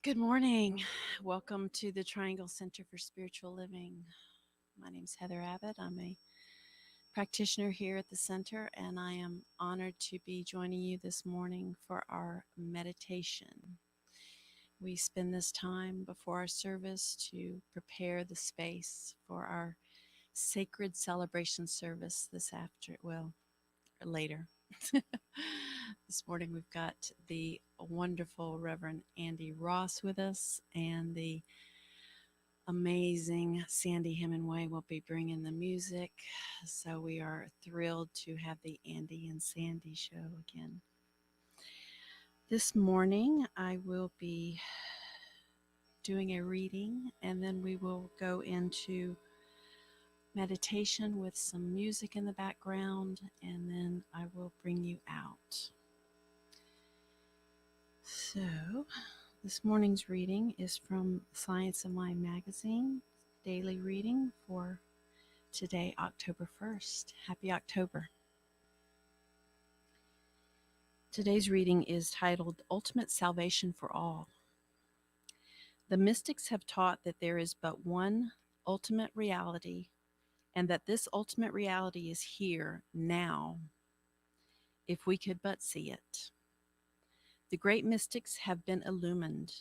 Good morning. Welcome to the Triangle Center for Spiritual Living. My name is Heather Abbott. I'm a practitioner here at the center, and I am honored to be joining you this morning for our meditation. We spend this time before our service to prepare the space for our sacred celebration service later. This morning we've got the wonderful Reverend Andy Ross with us, and the amazing Sandy Hemingway will be bringing the music. So we are thrilled to have the Andy and Sandy show again. This morning I will be doing a reading, and then we will go into meditation with some music in the background, and then I will bring you out. So this morning's reading is from Science of Mind magazine, daily reading for today, October 1st. Happy October. Today's reading is titled Ultimate Salvation for All. The mystics have taught that there is but one ultimate reality, and that this ultimate reality is here, now, if we could but see it. The great mystics have been illumined.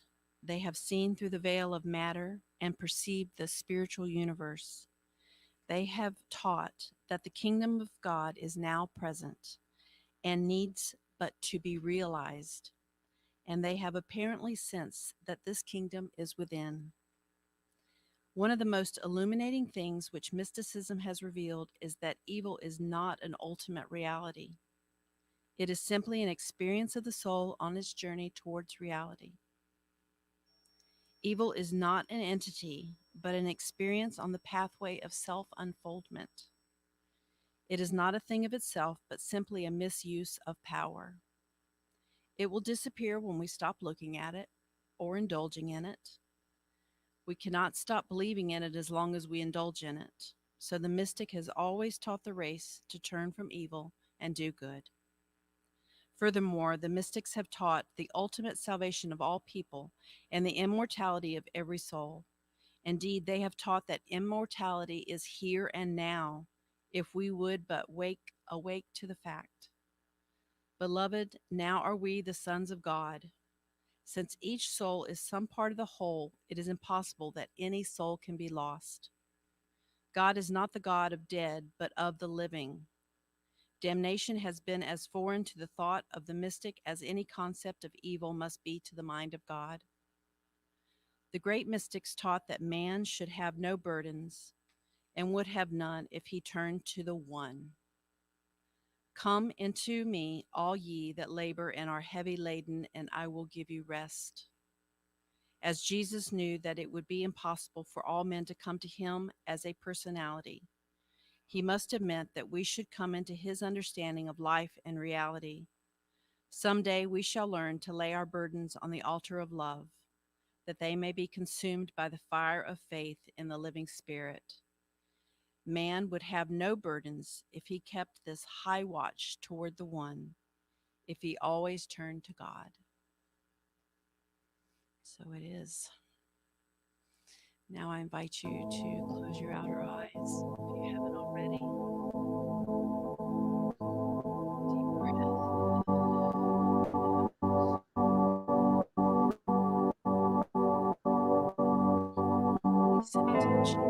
They have seen through the veil of matter and perceived the spiritual universe. They have taught that the kingdom of God is now present and needs but to be realized, and they have apparently sensed that this kingdom is within. One of the most illuminating things which mysticism has revealed is that evil is not an ultimate reality. It is simply an experience of the soul on its journey towards reality. Evil is not an entity, but an experience on the pathway of self-unfoldment. It is not a thing of itself, but simply a misuse of power. It will disappear when we stop looking at it or indulging in it. We cannot stop believing in it as long as we indulge in it. So the mystic has always taught the race to turn from evil and do good. Furthermore, the mystics have taught the ultimate salvation of all people and the immortality of every soul. Indeed, they have taught that immortality is here and now, if we would but awake to the fact. Beloved, now are we the sons of God. Since each soul is some part of the whole, it is impossible that any soul can be lost. God is not the God of dead, but of the living. Damnation has been as foreign to the thought of the mystic as any concept of evil must be to the mind of God. The great mystics taught that man should have no burdens and would have none if he turned to the One. Come into me, all ye that labor and are heavy laden, and I will give you rest. As Jesus knew that it would be impossible for all men to come to him as a personality, he must have meant that we should come into his understanding of life and reality. Someday we shall learn to lay our burdens on the altar of love, that they may be consumed by the fire of faith in the living Spirit. Man would have no burdens if he kept this high watch toward the One, if he always turned to God. So it is. Now I invite you to close your outer eyes if you haven't already. Deep breath. Release any tension.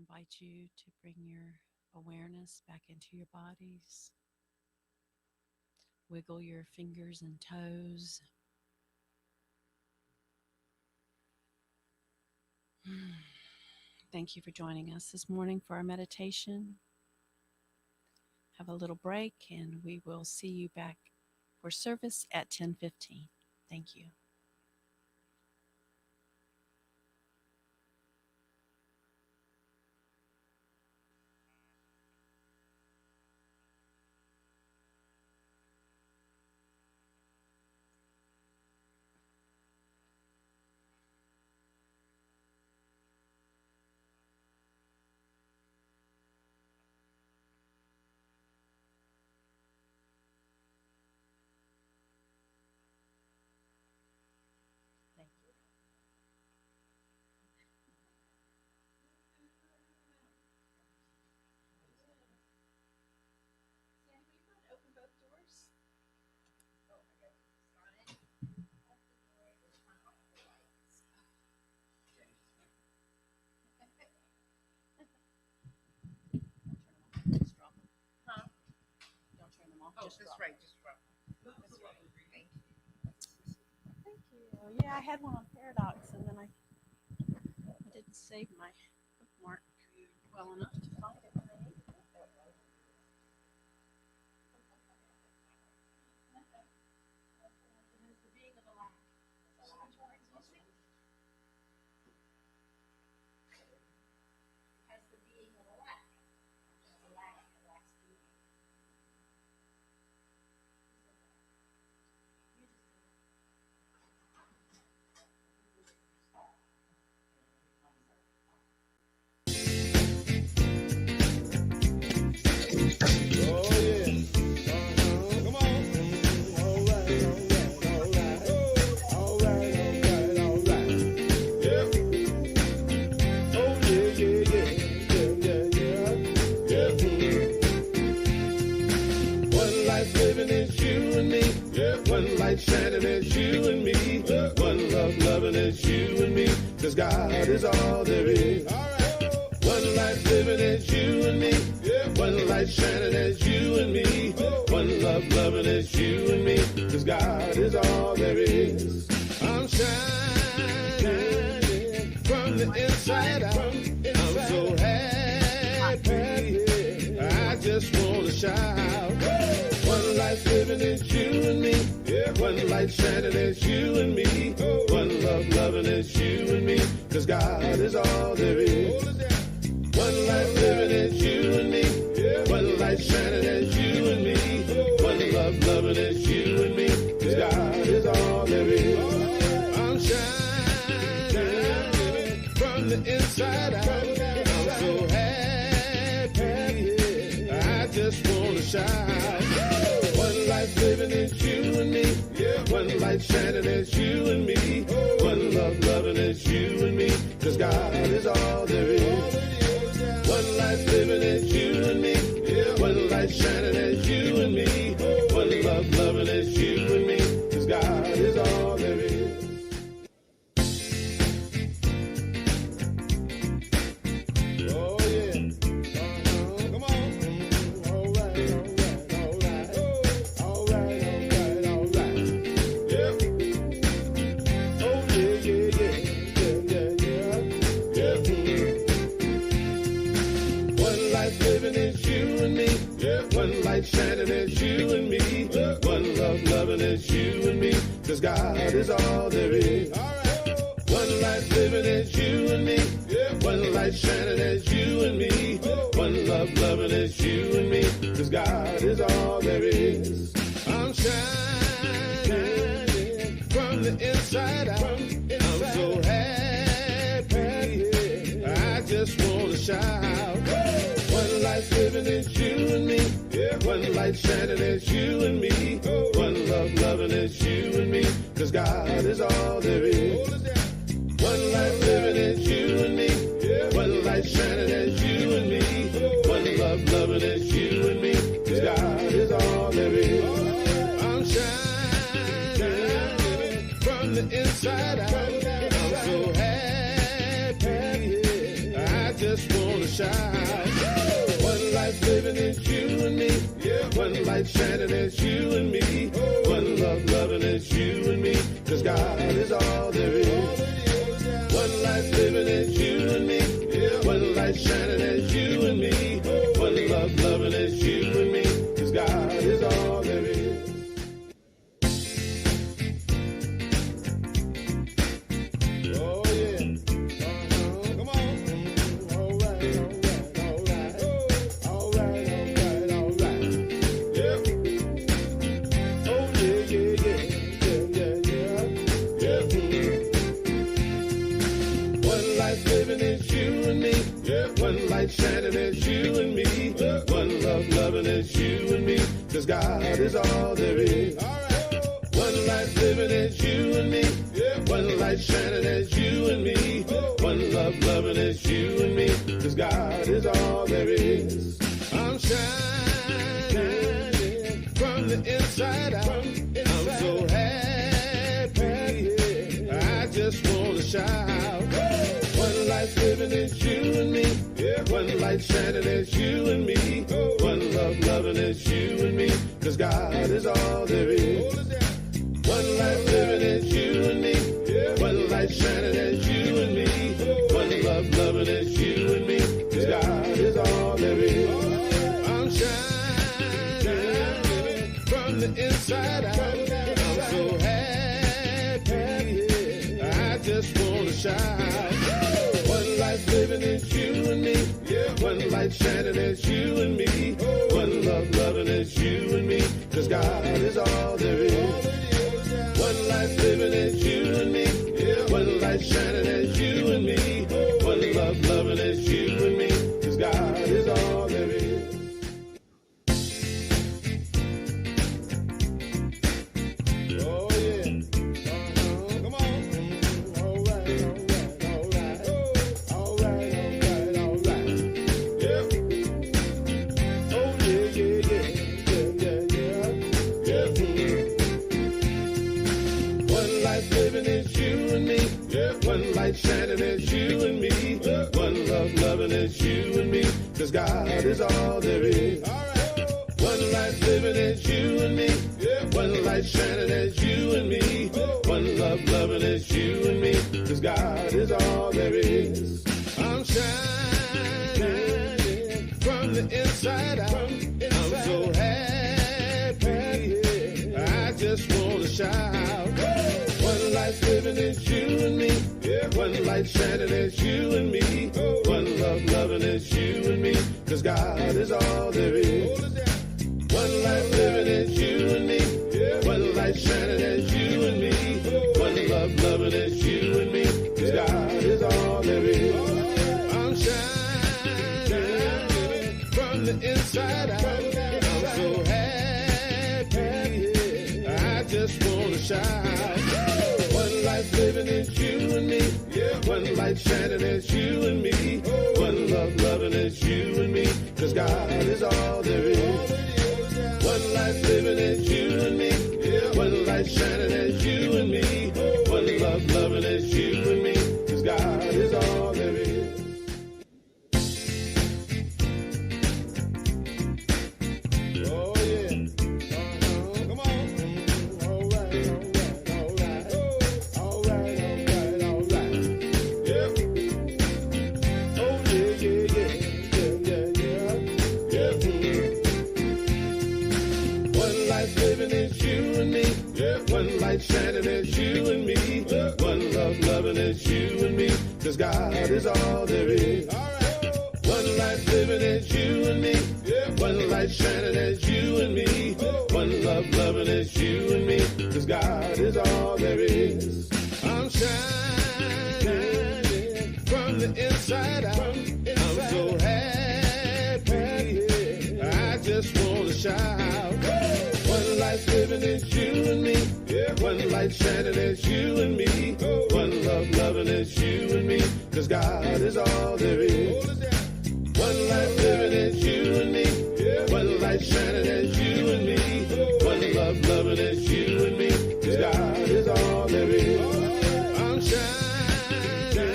invite you to bring your awareness back into your bodies. Wiggle your fingers and toes. Thank you for joining us this morning for our meditation. Have a little break, and we will see you back for service at 10:15. Thank you. Just right. That's right. Thank you. Yeah, I had one on Paradox, and then I didn't save my bookmark well enough to find it when I needed it. Shining as you and me, one love loving as you and me, 'cause God is all there is. One life living as you and me, one light shining as you and me, one love loving as you and me, 'cause God is all there is. I'm shining from the inside out, I'm so happy, I just wanna shout. One life living as you and me, one light shining as you and me, one love loving as you and me, 'cause God is all there is. One life living as you and me, one light shining as you and me, one love loving as you and me, 'cause God is all there is. I'm shining from the inside out, I'm so happy, I just wanna shout. One life living as you and me, one light shining as you and me, one love loving as you and me, 'cause God is all there is. One life living as you and me, one light shining as you and me, one love loving as you and me, 'cause God is all there is. Oh yeah, come on. All right. Yeah. Oh yeah. One life living as you and me, one light shining as you and me, one love loving as you and me, 'cause God is all there is. One life living as you and me, one light shining as you and me, one love loving as you and me, 'cause God is all there is. I'm shining from the inside out, I'm so happy, I just wanna shout. One life living as you and me, one light shining as you and me, one love loving as you and me, 'cause God is all there is. One life living as you and me, one light shining as you and me, one love loving as you and me, 'cause God is all there is. I'm shining from the inside out, I'm so happy, I just wanna shout. light shining, it's you and me. One love loving, it's you and me. 'Cause God is all there is. One life living, it's you and me. One light shining, it's you and me. One love loving, it's you and me. 'Cause God is all there is. Oh yeah. Come on. All right. Yeah. Oh yeah. One life living is you and me. One light shining is you and me. One love loving is you and me. 'Cause God is all there is. One life living is you and me. One light shining is you and me. One love loving is you and me. 'Cause God is all there is. I'm shining from the inside out. I'm so happy. I just want to shout. One life living is you and me. One light shining is you and me. One love loving is you and me. 'Cause God is all there is. One life living is you and me. One light shining is you and me. One love loving is you and me. 'Cause God is all there is. I'm shining from the inside out. I'm so happy. I just want to shout. One life living is you and me. One light shining is you and me. One love loving is you and me. 'Cause God is all there is. One life living is you and me. One light shining is you and me. One love loving is you and me. 'Cause God is all there is. Oh yeah. Come on. All right. Yeah. Oh yeah. One life living is you and me. One light shining is you and me. One love loving is you and me. 'Cause God is all there is. One life living is you and me. One light shining is you and me. One love loving is you and me. 'Cause God is all there is. I'm shining from the inside out. I'm so happy. I just want to shout. One life living is you and me. One light shining is you and me. One love loving is you and me. 'Cause God is all there is. One life living is you and me. One light shining is you and me. One love loving is you and me. 'Cause God is all there is. I'm shining from the inside out. I'm so happy. I just want to shout. One life living is you and me. One light shining is you and me. One love loving is you and me. 'Cause God is all there is. One life living is you and me. One light shining is you and me. One love loving is you and me. 'Cause God is all there is. Oh yeah. Come on. All right. Yeah. Oh yeah. One life living is you and me. One light shining is you and me. One love loving is you and me. 'Cause God is all there is. One life living is you and me. One light shining is you and me. One love loving is you and me. 'Cause God is all there is. I'm shining from the inside out. I'm so happy. I just want to shout. One life living is you and me. One light shining is you and me. One love loving is you and me. 'Cause God is all there is. One life living is you and me. One light shining is you and me. One love loving is you and me. 'Cause God is all there is. I'm shining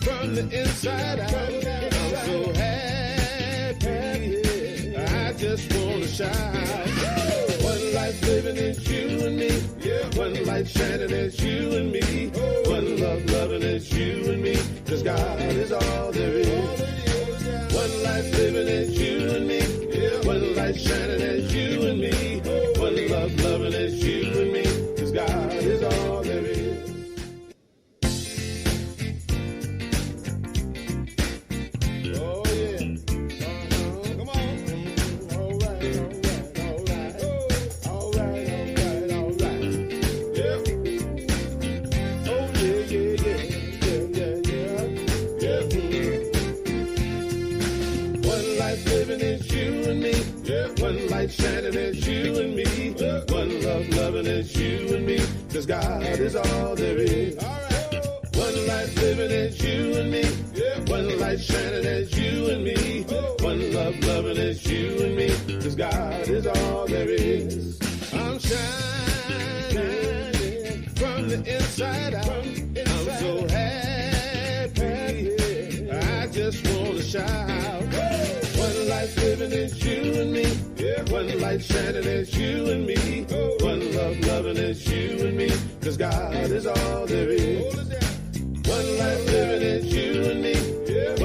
from the inside out. I'm so happy. I just want to shout. light shining, it's you and me. One love, loving, it's you and me. 'Cause God is all there is. One life living, it's you and me. One light shining, it's you and me. One love, loving, it's you and me. 'Cause God is all there is. Oh yeah. Come on. All right, all right, all right. All right. Yeah. Oh yeah, yeah. One life living is you and me. One light shining is you and me. One love loving is you and me. 'Cause God is all there is. One life living is you and me. One light shining is you and me. One love loving is you and me. 'Cause God is all there is. I'm shining from the inside out. I'm so happy. I just wanna shout. One life living is you and me. One light shining is you and me. One love loving is you and me. 'Cause God is all there is. One life living is you and me.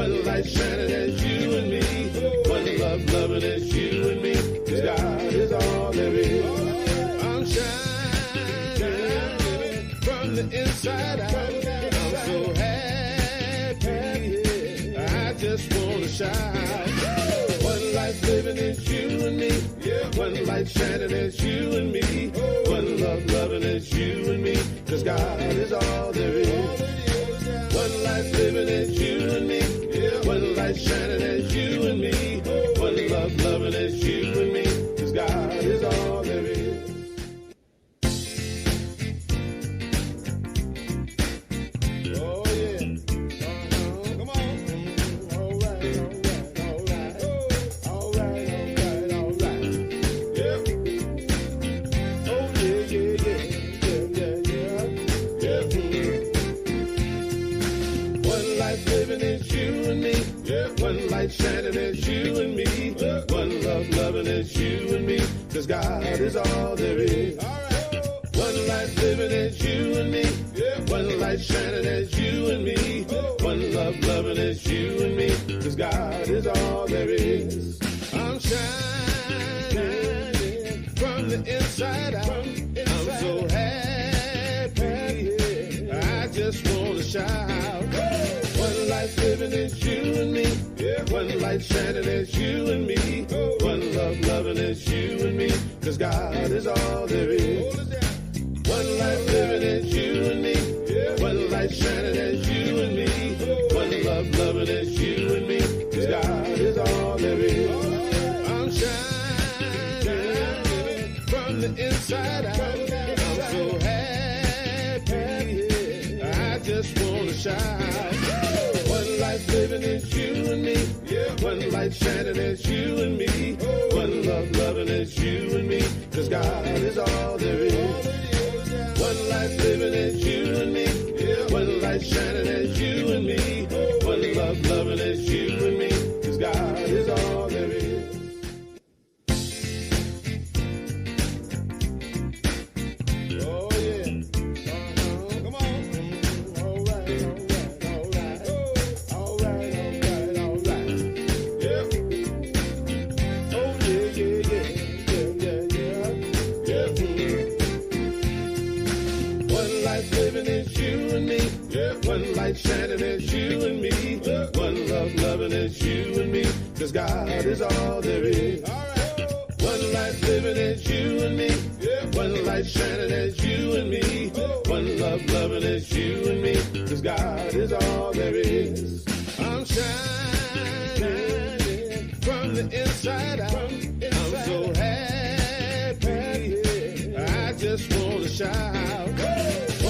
One light shining is you and me. One love loving is you and me. 'Cause God is all there is. I'm shining from the inside out. I'm so happy. I just wanna shout. One life living is you and me. One light shining is you and me. One love loving is you and me. 'Cause God is all there is. One life living is you and me. One light shining is you and me. One love loving is you and me. 'Cause God is all there is. Oh yeah. Come on. All right, all right. All right. Yeah. Oh yeah. One life living is you and me. One light shining is you and me. One love loving is you and me. 'Cause God is all there is. One life living is you and me. One light shining is you and me. One love loving is you and me. 'Cause God is all there is. I'm shining from the inside out. I'm so happy. I just wanna shout. One life living is you and me. One light shining is you and me. One love loving is you and me. 'Cause God is all there is. One life living is you and me. One light shining is you and me. One love loving is you and me. 'Cause God is all there is. I'm shining from the inside out. I'm so happy. I just wanna shout. One life living is you and me. One light shining is you and me. One love loving is you and me. 'Cause God is all there is. One life living is you and me. One light shining is you and me. One love loving is you and me. 'Cause God is all there is. Oh yeah. Come on. All right. All right. Yeah. Oh yeah. One life living is you and me. One light shining is you and me. One love loving is you and me. 'Cause God is all there is. One life living is you and me. One light shining is you and me. One love loving is you and me. 'Cause God is all there is. I'm shining from the inside out. I'm so happy. I just wanna shout.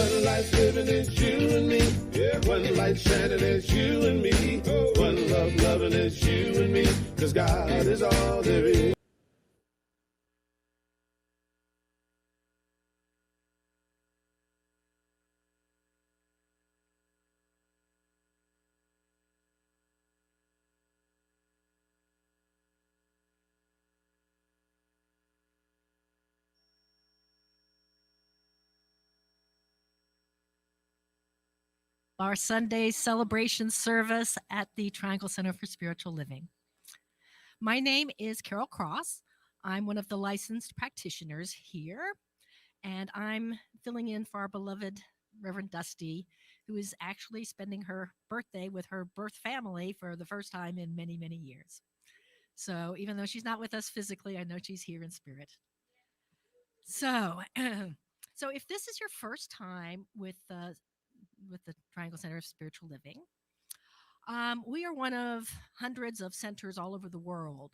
One life living is you and me. One light shining is you and me. One love loving is you and me. 'Cause God is all there is. our Sunday celebration service at the Triangle Center for Spiritual Living. My name is Carol Cross. I'm one of the licensed practitioners here, and I'm filling in for our beloved Reverend Dusty, who is actually spending her birthday with her birth family for the first time in many, many years. So even though she's not with us physically, I know she's here in spirit. So, so if this is your first time with the Triangle Center of Spiritual Living, we are one of hundreds of centers all over the world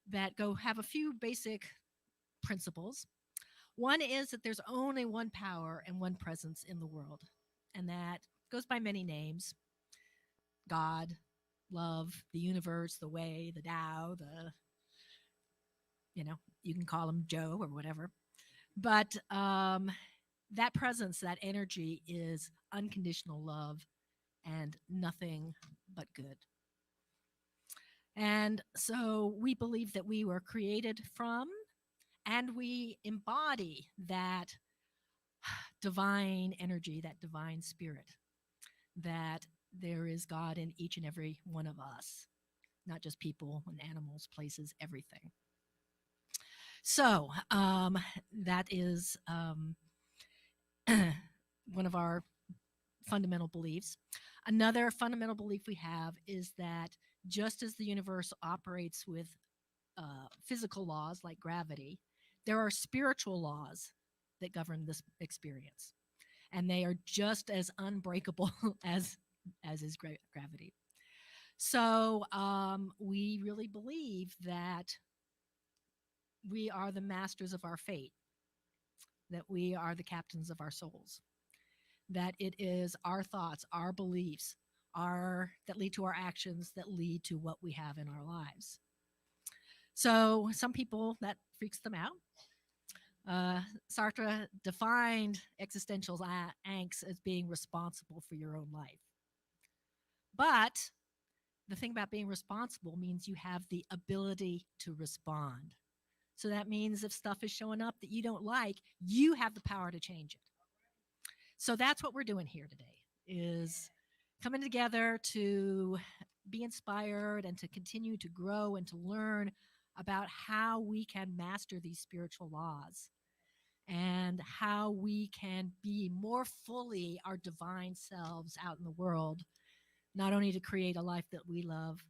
that go have a few basic principles. One is that there's only one power and one presence in the world, and that goes by many names: God, love, the universe, the way, the Tao, you can call him Joe or whatever. But that presence, that energy is unconditional love and nothing but good. And so we believe that we were created from and we embody that divine energy, that divine spirit, that there is God in each and every one of us, not just people and animals, places, everything. So that is one of our fundamental beliefs. Another fundamental belief we have is that just as the universe operates with physical laws like gravity, there are spiritual laws that govern this experience, and they are just as unbreakable as is gravity. So we really believe that we are the masters of our fate, that we are the captains of our souls, that it is our thoughts, our beliefs, our that lead to our actions that lead to what we have in our lives. So some people that freaks them out. Sartre defined existential angst as being responsible for your own life. But the thing about being responsible means you have the ability to respond. So that means if stuff is showing up that you don't like, you have the power to change it. So that's what we're doing here today, is coming together to be inspired and to continue to grow and to learn about how we can master these spiritual laws and how we can be more fully our divine selves out in the world, not only to create a life that we love,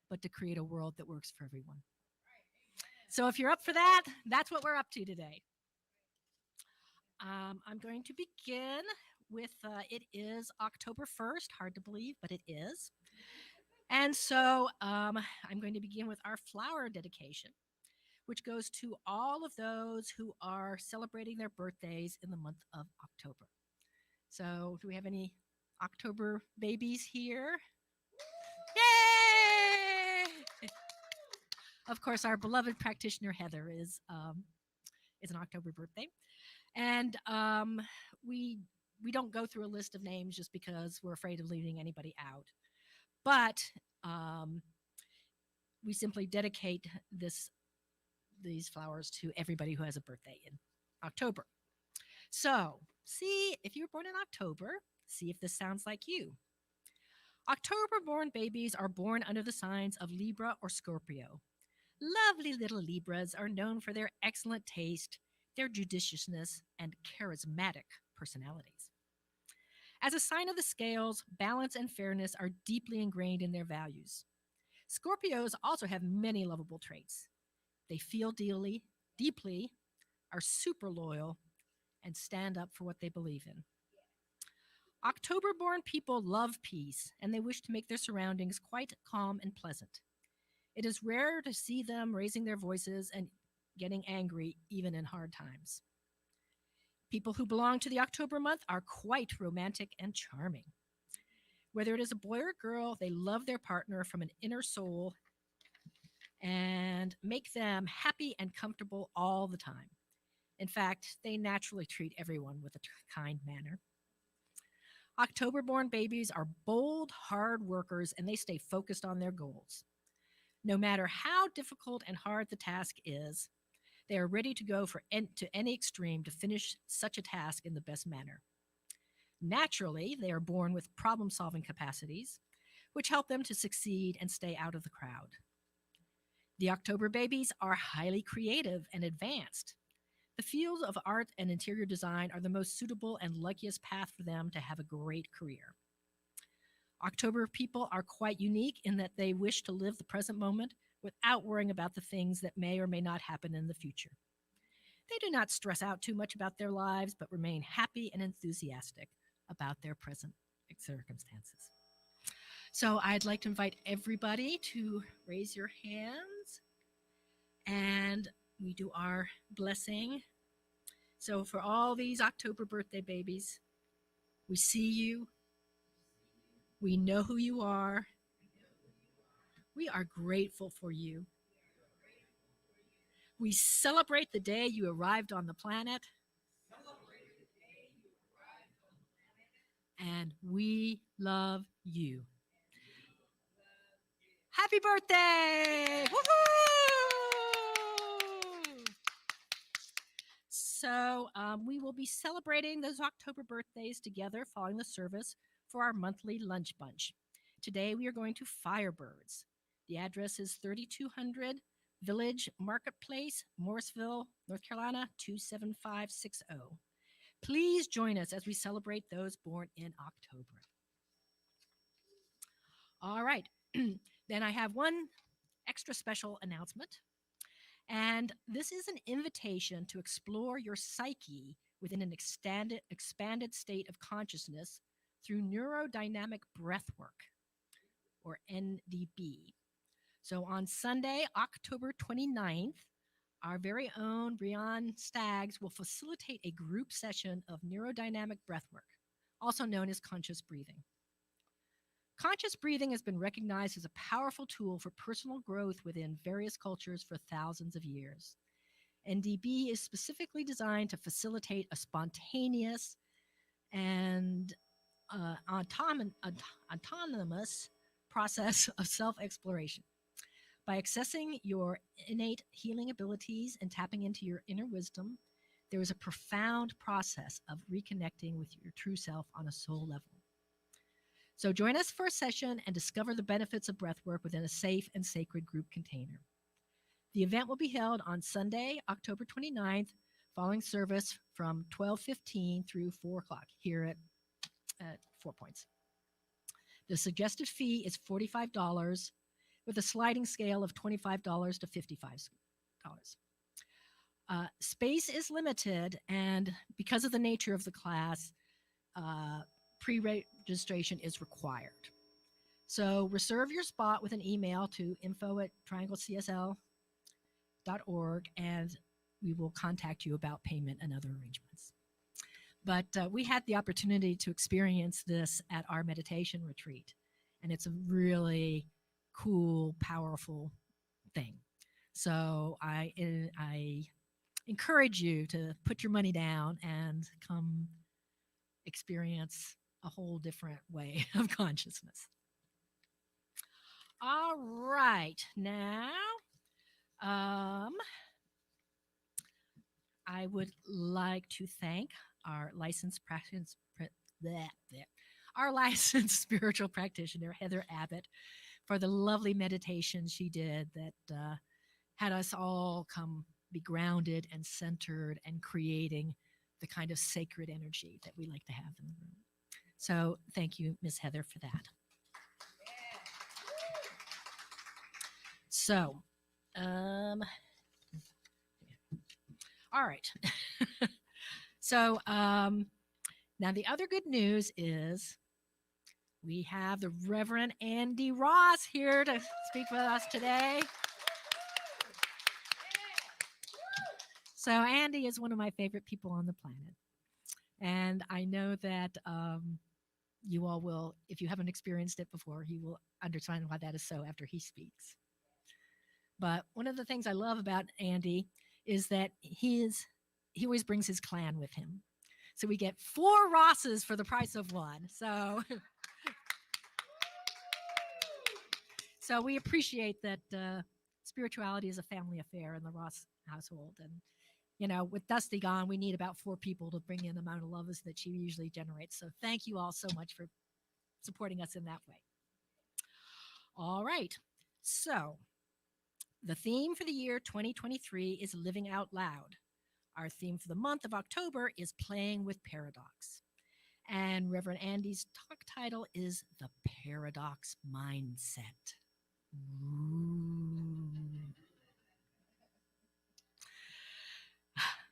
but to create a world that works for everyone. So if you're up for that, that's what we're up to today. I'm going to begin with it is October 1st. Hard to believe, but it is. And so I'm going to begin with our flower dedication, which goes to all of those who are celebrating their birthdays in the month of October. So, do we have any October babies here? Yay! Of course, our beloved practitioner Heather is an October birthday, and we don't go through a list of names just because we're afraid of leaving anybody out, but um, we simply dedicate these flowers to everybody who has a birthday in October. So, see if you were born in October, see if this sounds like you. October born babies are born under the signs of Libra or Scorpio. Lovely little Libras are known for their excellent taste, their judiciousness, and charismatic personalities. As a sign of the scales, balance and fairness are deeply ingrained in their values. Scorpios also have many lovable traits. They feel deeply, are super loyal, and stand up for what they believe in. October born people love peace and they wish to make their surroundings quite calm and pleasant. It is rare to see them raising their voices and getting angry even in hard times. People who belong to the October month are quite romantic and charming. Whether it is a boy or girl, they love their partner from an inner soul and make them happy and comfortable all the time. In fact, they naturally treat everyone with a kind manner. October born babies are bold, hard workers, and they stay focused on their goals. No matter how difficult and hard the task is, they are ready to go to any extreme to finish such a task in the best manner. Naturally, they are born with problem solving capacities, which help them to succeed and stay out of the crowd. The October babies are highly creative and advanced. The fields of art and interior design are the most suitable and luckiest path for them to have a great career. October people are quite unique in that they wish to live the present moment without worrying about the things that may or may not happen in the future. They do not stress out too much about their lives, but remain happy and enthusiastic about their present circumstances. So I'd like to invite everybody to raise your hands and we do our blessing. So for all these October birthday babies, we see you. We know who you are. We are grateful for you. We celebrate the day you arrived on the planet. And we love you. Happy birthday! Woohoo! So we will be celebrating those October birthdays together following the service for our monthly lunch bunch. Today we are going to Firebirds. The address is 3200 Village Marketplace, Morrisville, North Carolina 27560. Please join us as we celebrate those born in October. All right. Then I have one extra special announcement. And this is an invitation to explore your psyche within an expanded state of consciousness through neurodynamic breathwork, or NDB. So on Sunday, October 29th, our very own Brianne Staggs will facilitate a group session of neurodynamic breathwork, also known as conscious breathing. Conscious breathing has been recognized as a powerful tool for personal growth within various cultures for thousands of years. NDB is specifically designed to facilitate a spontaneous and autonomous process of self-exploration. By accessing your innate healing abilities and tapping into your inner wisdom, there is a profound process of reconnecting with your true self on a soul level. So join us for a session and discover the benefits of breathwork within a safe and sacred group container. The event will be held on Sunday, October 29th, following service from 12:15 through 4 o'clock here at 4 Points. The suggested fee is $45 with a sliding scale of $25 to $55. Space is limited, and because of the nature of the class, pre-registration is required. So reserve your spot with an email to info@trianglecsl.org, and we will contact you about payment and other arrangements. But we had the opportunity to experience this at our meditation retreat, and it's a really cool, powerful thing. So I encourage you to put your money down and come experience a whole different way of consciousness. All right, now I would like to thank our licensed spiritual practitioner, Heather Abbott, for the lovely meditation she did that had us all be grounded and centered and creating the kind of sacred energy that we like to have in the room. So thank you, Ms. Heather, for that. So, all right. So now the other good news is we have the Reverend Andy Ross here to speak with us today. So Andy is one of my favorite people on the planet. And I know that you all will, if you haven't experienced it before, you will understand why that is so after he speaks. But one of the things I love about Andy is that he always brings his clan with him. So we get 4 Rosses for the price of 1. So, so we appreciate that spirituality is a family affair in the Ross household. And with Dusty gone, we need about 4 people to bring in the amount of love that she usually generates. So thank you all so much for supporting us in that way. All right. So the theme for the year 2023 is Living Out Loud. Our theme for the month of October is Playing with Paradox. And Reverend Andy's talk title is The Paradox Mindset. Ooh.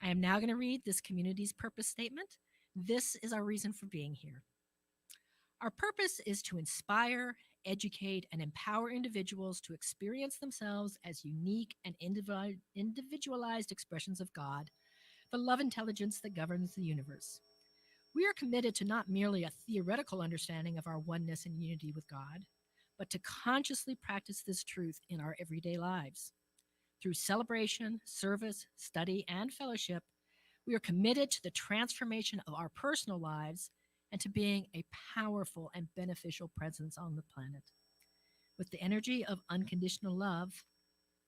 I am now going to read this community's purpose statement. This is our reason for being here. Our purpose is to inspire, educate, and empower individuals to experience themselves as unique and individualized expressions of God, the love intelligence that governs the universe. We are committed to not merely a theoretical understanding of our oneness and unity with God, but to consciously practice this truth in our everyday lives. Through celebration, service, study, and fellowship, we are committed to the transformation of our personal lives and to being a powerful and beneficial presence on the planet. With the energy of unconditional love,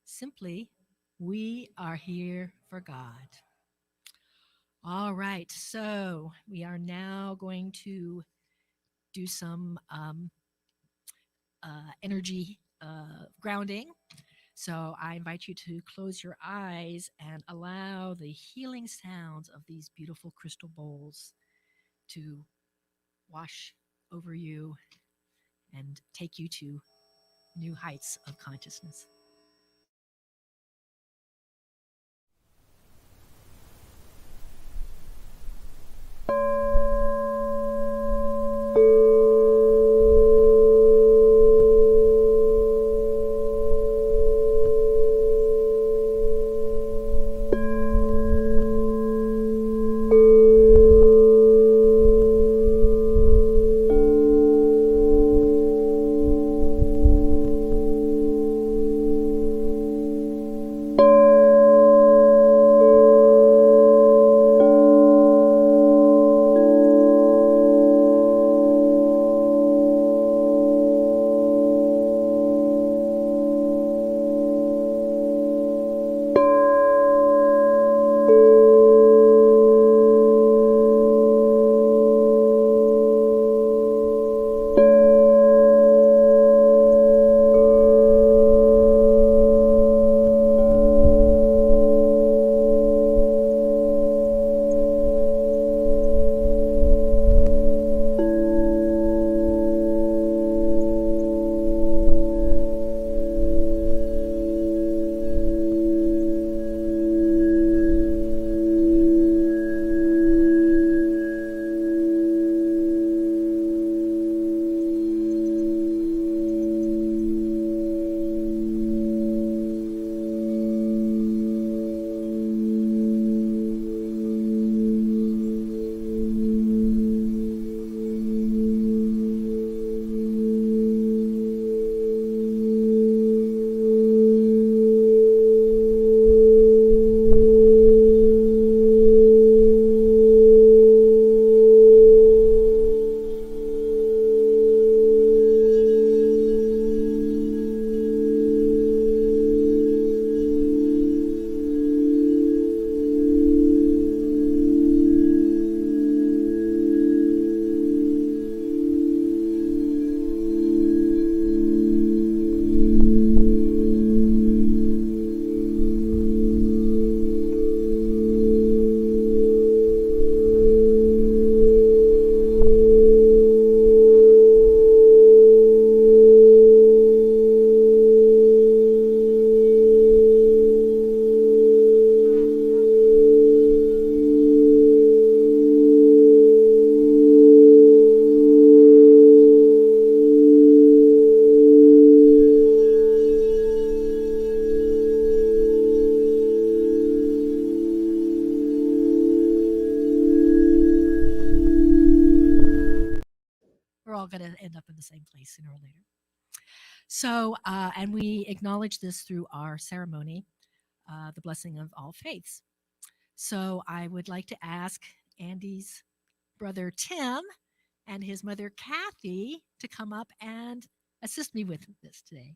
simply, we are here for God. All right, so we are now going to do some energy grounding. So I invite you to close your eyes and allow the healing sounds of these beautiful crystal bowls to wash over you and take you to new heights of consciousness. We're all going to end up in the same place sooner or later. So, and we acknowledge this through our ceremony, the blessing of all faiths. So, I would like to ask Andy's brother Tim and his mother Kathy to come up and assist me with this today.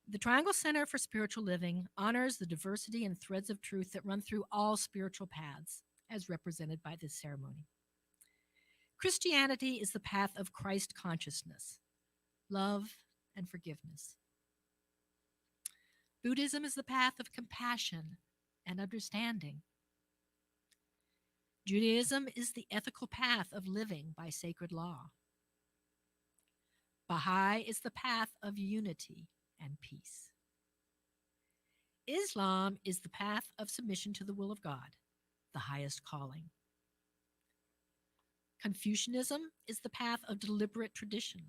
The Triangle Center for Spiritual Living honors the diversity and threads of truth that run through all spiritual paths, as represented by this ceremony. Christianity is the path of Christ consciousness, love, and forgiveness. Buddhism is the path of compassion and understanding. Judaism is the ethical path of living by sacred law. Baha'i is the path of unity and peace. Islam is the path of submission to the will of God, the highest calling. Confucianism is the path of deliberate tradition.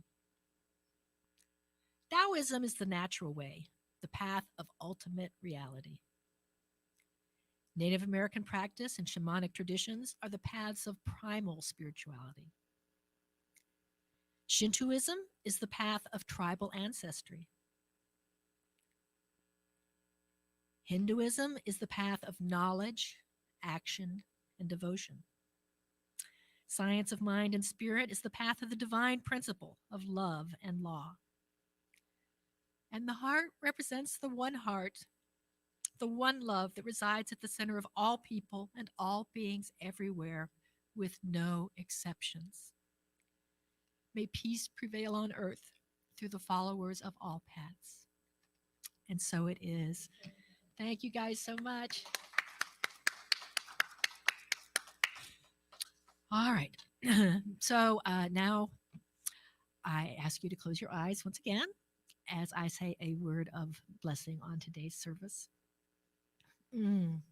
Taoism is the natural way, the path of ultimate reality. Native American practice and shamanic traditions are the paths of primal spirituality. Shintoism is the path of tribal ancestry. Hinduism is the path of knowledge, action, and devotion. Science of mind and spirit is the path of the divine principle of love and law. And the heart represents the one heart, the one love that resides at the center of all people and all beings everywhere, with no exceptions. May peace prevail on earth through the followers of all paths. And so it is. Thank you guys so much. All right. So now I ask you to close your eyes once again as I say a word of blessing on today's service. And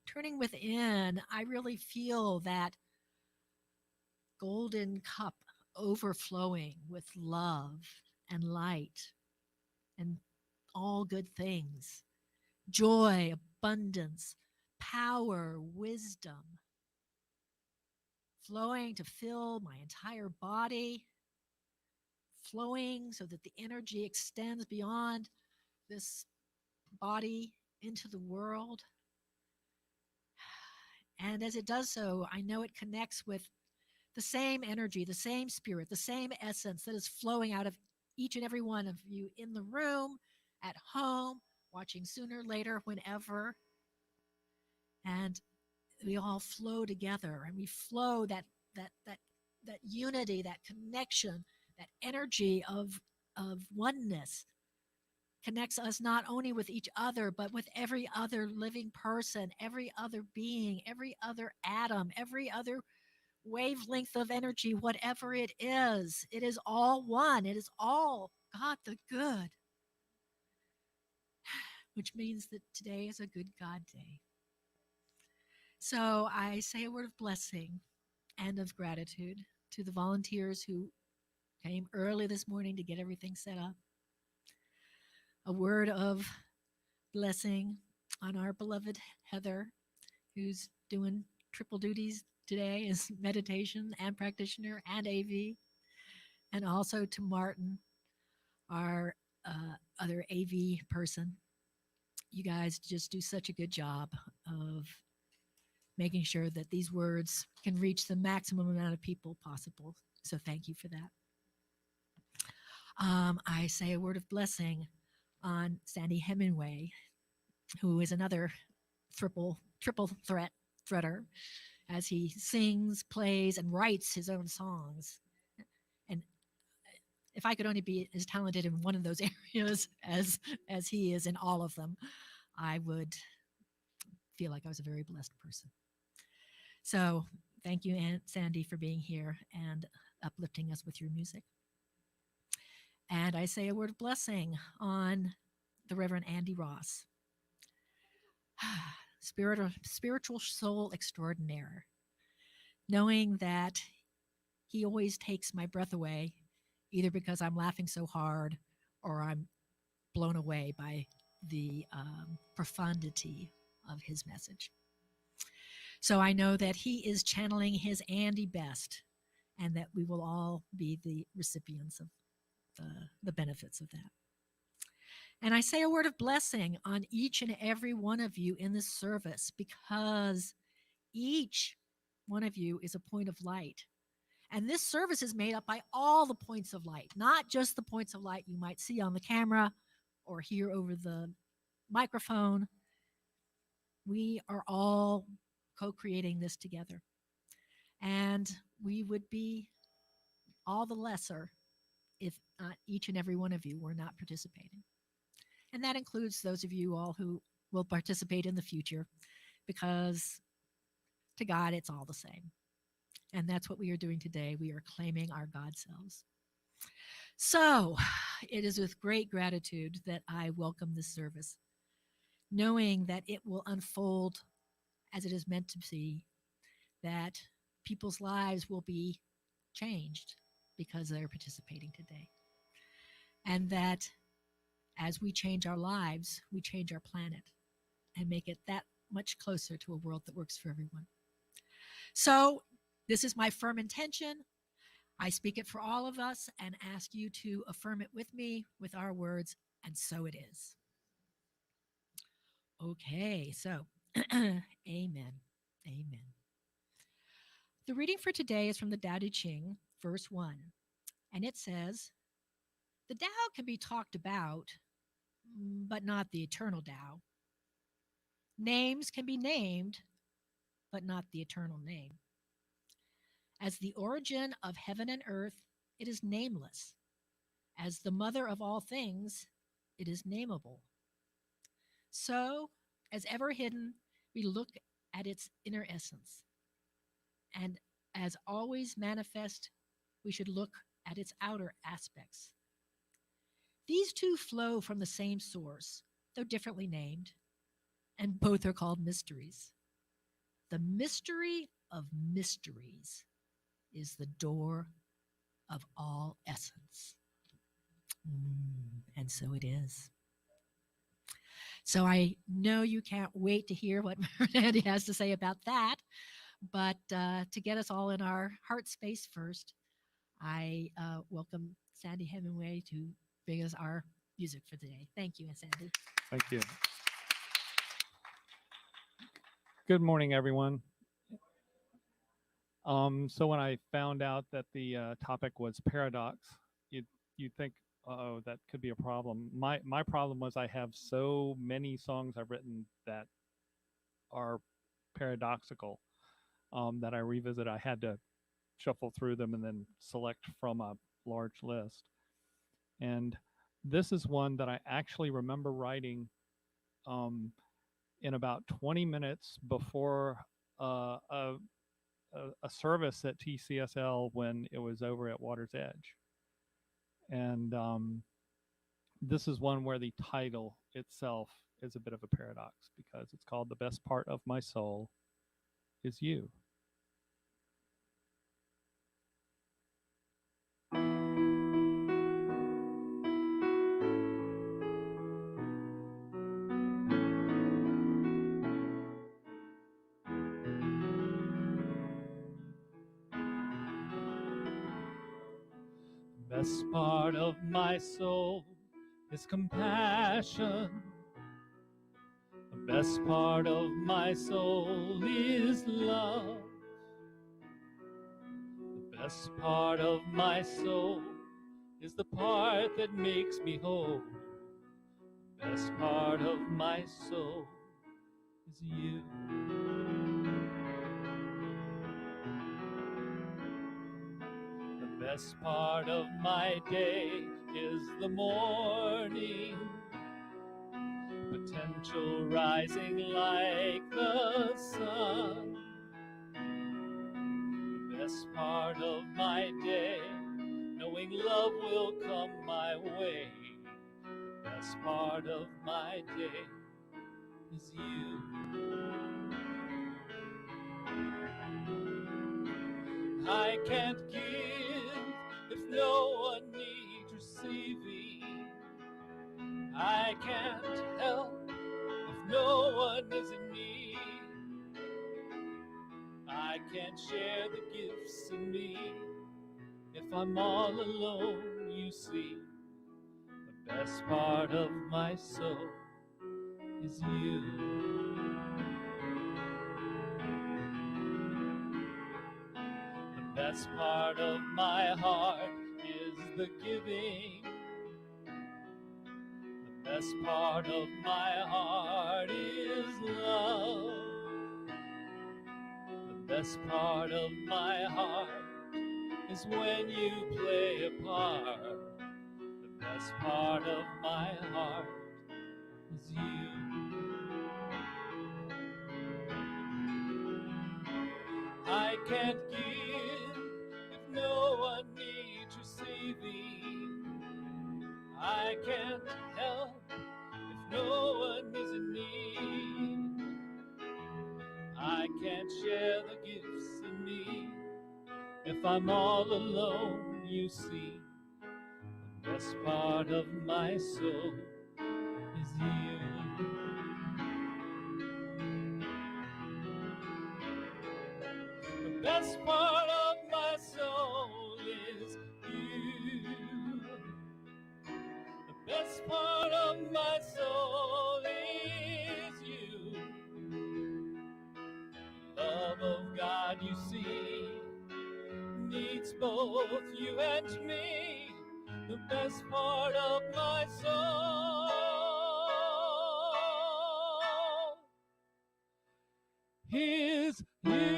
turning within, I really feel that golden cup overflowing with love and light and all good things, joy, abundance, power, wisdom, flowing to fill my entire body, flowing so that the energy extends beyond this body into the world. And as it does so, I know it connects with the same energy, the same spirit, the same essence that is flowing out of each and every one of you in the room, at home, watching sooner, later, whenever. And we all flow together, and we flow that unity, that connection, that energy of oneness connects us not only with each other, but with every other living person, every other being, every other atom, every other wavelength of energy, whatever it is all one. It is all God the good, which means that today is a good God day. So I say a word of blessing and of gratitude to the volunteers who came early this morning to get everything set up. A word of blessing on our beloved Heather, who's doing triple duties today as meditation and practitioner and AV. And also to Martin, our other AV person. You guys just do such a good job of making sure that these words can reach the maximum amount of people possible. So thank you for that. I say a word of blessing on Sandy Hemingway, who is another triple threader, as he sings, plays, and writes his own songs. And if I could only be as talented in one of those areas as he is in all of them, I would feel like I was a very blessed person. So thank you, Aunt Sandy, for being here and uplifting us with your music. And I say a word of blessing on the Reverend Andy Ross, spiritual soul extraordinaire, knowing that he always takes my breath away, either because I'm laughing so hard or I'm blown away by the profundity of his message. So I know that he is channeling his Andy best, and that we will all be the recipients of the benefits of that. And I say a word of blessing on each and every one of you in this service, because each one of you is a point of light. And this service is made up by all the points of light, not just the points of light you might see on the camera or hear over the microphone. We are all co creating this together. And we would be all the lesser if not each and every one of you were not participating. And that includes those of you all who will participate in the future, because to God, it's all the same. And that's what we are doing today. We are claiming our God selves. So it is with great gratitude that I welcome this service, knowing that it will unfold as it is meant to be, that people's lives will be changed because they're participating today. And that as we change our lives, we change our planet and make it that much closer to a world that works for everyone. So this is my firm intention. I speak it for all of us and ask you to affirm it with me with our words, and so it is. Okay, so amen. Amen. The reading for today is from the Tao Te Ching, verse 1, and it says, "The Tao can be talked about, but not the eternal Tao. Names can be named, but not the eternal name. As the origin of heaven and earth, it is nameless. As the mother of all things, it is nameable. So, as ever hidden, we look at its inner essence. And as always manifest, we should look at its outer aspects. These two flow from the same source, though differently named, and both are called mysteries. The mystery of mysteries is the door of all essence." And so it is. So I know you can't wait to hear what Andy has to say about that. But to get us all in our heart space first, I welcome Sandy Hemingway to bring us our music for today. Thank you, Sandy. Thank you. Good morning, everyone. So when I found out that the topic was paradox, you'd think, oh, that could be a problem. My problem was I have so many songs I've written that are paradoxical that I revisit. I had to shuffle through them and then select from a large list. And this is one that I actually remember writing in about 20 minutes before a service at TCSL when it was over at Water's Edge. And this is one where the title itself is a bit of a paradox because it's called "The Best Part of My Soul Is You." The best part of my soul is compassion. The best part of my soul is love. The best part of my soul is the part that makes me whole. The best part of my soul is you. The best part of my day is the morning, potential rising like the sun. The best part of my day, knowing love will come my way. The best part of my day is you. I can't give if no one needs receiving. I can't help if no one is in need. I can't share the gifts in me if I'm all alone, you see. The best part of my soul is you. The best part of my heart is the giving. The best part of my heart is love. The best part of my heart is when you play a part. The best part of my heart is you. I can't give if no one needs receiving. I can't help if no one is in need. I can't share the gifts in me if I'm all alone, you see. The best part of my soul is you. The best part of my soul is you. The best part of my soul is you. The love of God, you see, needs both you and me. The best part of my soul is you.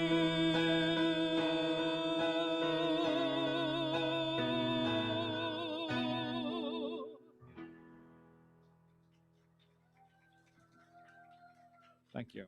Thank you.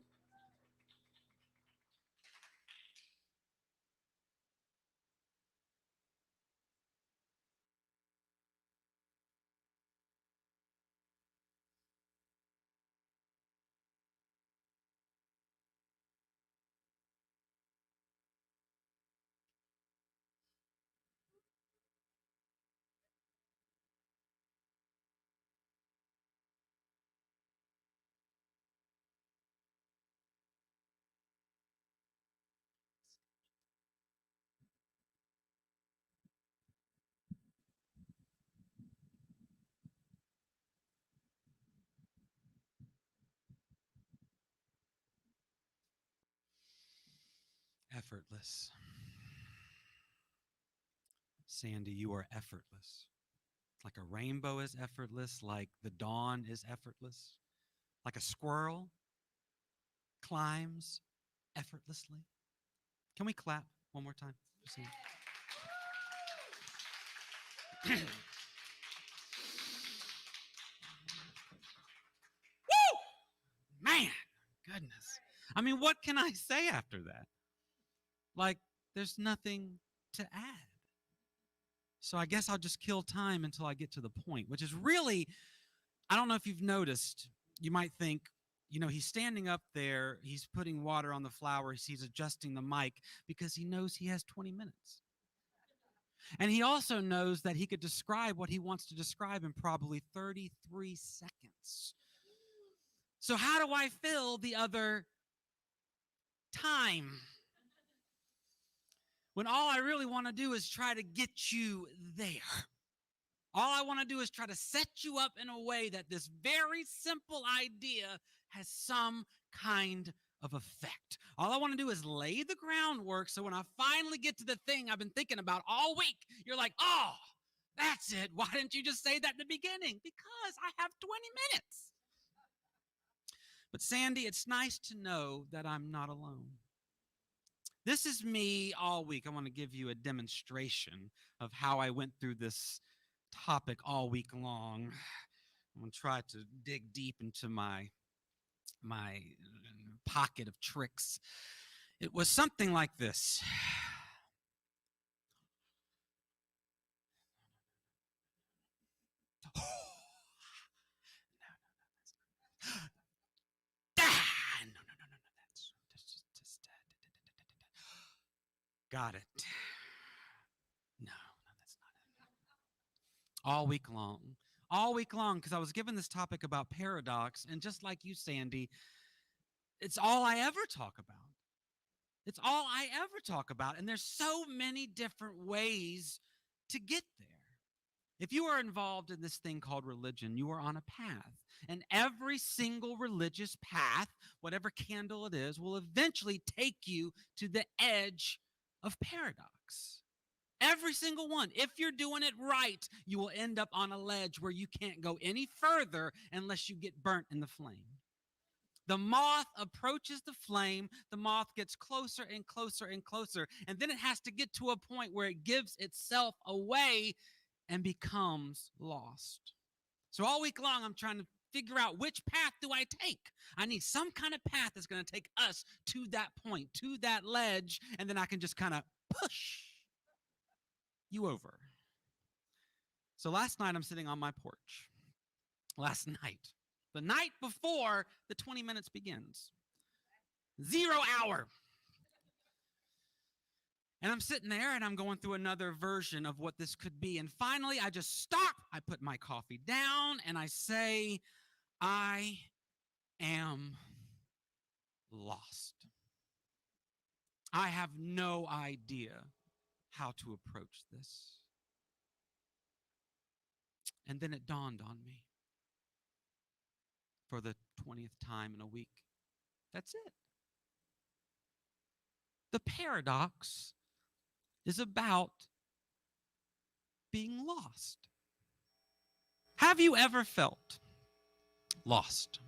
Effortless. Sandy, you are effortless. Like a rainbow is effortless, like the dawn is effortless, like a squirrel climbs effortlessly. Can we clap one more time for Sandy? Woo! Man, goodness. I mean, what can I say after that? Like, there's nothing to add. So I guess I'll just kill time until I get to the point, which is really, I don't know if you've noticed, you might think, you know, he's standing up there, he's putting water on the flowers, he's adjusting the mic because he knows he has 20 minutes. And he also knows that he could describe what he wants to describe in probably 33 seconds. So how do I fill the other time? When all I really want to do is try to get you there. All I want to do is try to set you up in a way that this very simple idea has some kind of effect. All I want to do is lay the groundwork so when I finally get to the thing I've been thinking about all week, you're like, oh, that's it. Why didn't you just say that in the beginning? Because I have 20 minutes. But Sandy, it's nice to know that I'm not alone. This is me all week. I want to give you a demonstration of how I went through this topic all week long. I'm going to try to dig deep into my pocket of tricks. It was something like this. Got it. No, that's not it. All week long, because I was given this topic about paradox, and just like you, Sandy, it's all I ever talk about. It's all I ever talk about, and there's so many different ways to get there. If you are involved in this thing called religion, you are on a path, and every single religious path, whatever candle it is, will eventually take you to the edge of paradox. Every single one. If you're doing it right, you will end up on a ledge where you can't go any further unless you get burnt in the flame. The moth approaches the flame. The moth gets closer and closer and closer. And then it has to get to a point where it gives itself away and becomes lost. So all week long, I'm trying to figure out which path do I take. I need some kind of path that's going to take us to that point, to that ledge, and then I can just kind of push you over. So last night, I'm sitting on my porch. Last night, the night before the 20 minutes begins. 0 hour. And I'm sitting there and I'm going through another version of what this could be. And finally, I just stop. I put my coffee down and I say, I am lost. I have no idea how to approach this. And then it dawned on me for the 20th time in a week. That's it. The paradox is about being lost. Have you ever felt lost?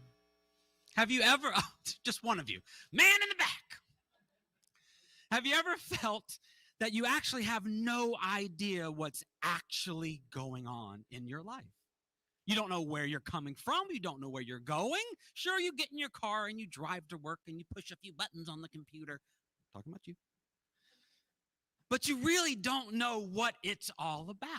Have you ever, just one of you, man in the back. Have you ever felt that you actually have no idea what's actually going on in your life? You don't know where you're coming from. You don't know where you're going. Sure, you get in your car and you drive to work and you push a few buttons on the computer. I'm talking about you. But you really don't know what it's all about.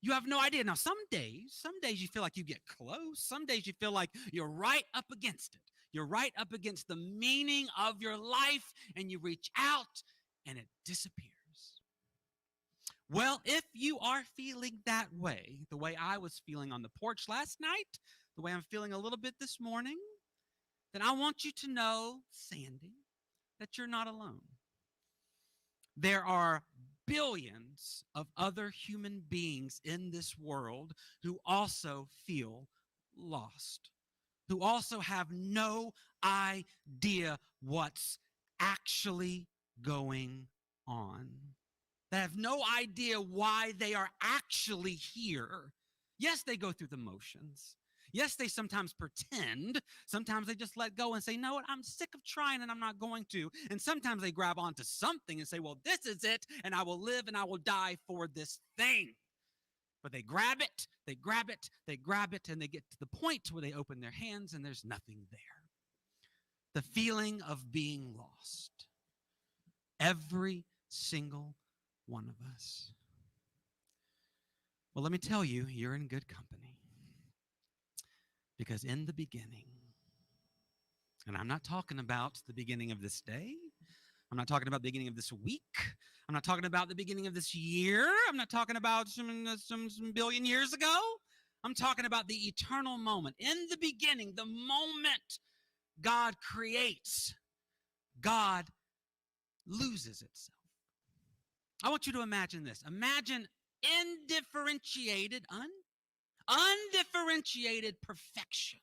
You have no idea. Now, some days you feel like you get close. Some days you feel like you're right up against it. You're right up against the meaning of your life, and you reach out, and it disappears. Well, if you are feeling that way, the way I was feeling on the porch last night, the way I'm feeling a little bit this morning, then I want you to know, Sandy, that you're not alone. There are billions of other human beings in this world who also feel lost, who also have no idea what's actually going on. They have no idea why they are actually here. Yes, they go through the motions. Yes, they sometimes pretend. Sometimes they just let go and say, you know what, I'm sick of trying and I'm not going to. And sometimes they grab onto something and say, well, this is it, and I will live and I will die for this thing. But they grab it, they grab it, they grab it, and they get to the point where they open their hands and there's nothing there. The feeling of being lost. Every single one of us. Well, let me tell you, you're in good company. Because in the beginning, and I'm not talking about the beginning of this day, I'm not talking about the beginning of this week, I'm not talking about the beginning of this year, I'm not talking about some billion years ago, I'm talking about the eternal moment. In the beginning, the moment God creates, God loses itself. I want you to imagine this. Imagine undifferentiated perfection,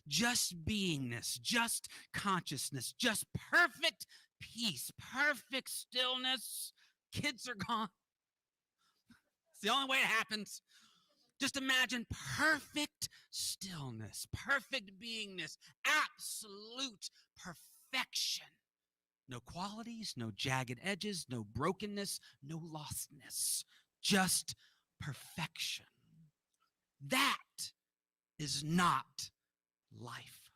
just beingness, just consciousness, just perfect peace, perfect stillness. Kids are gone. It's the only way it happens. Just imagine perfect stillness, perfect beingness, absolute perfection. No qualities, no jagged edges, no brokenness, no lostness, just perfection. That is not life.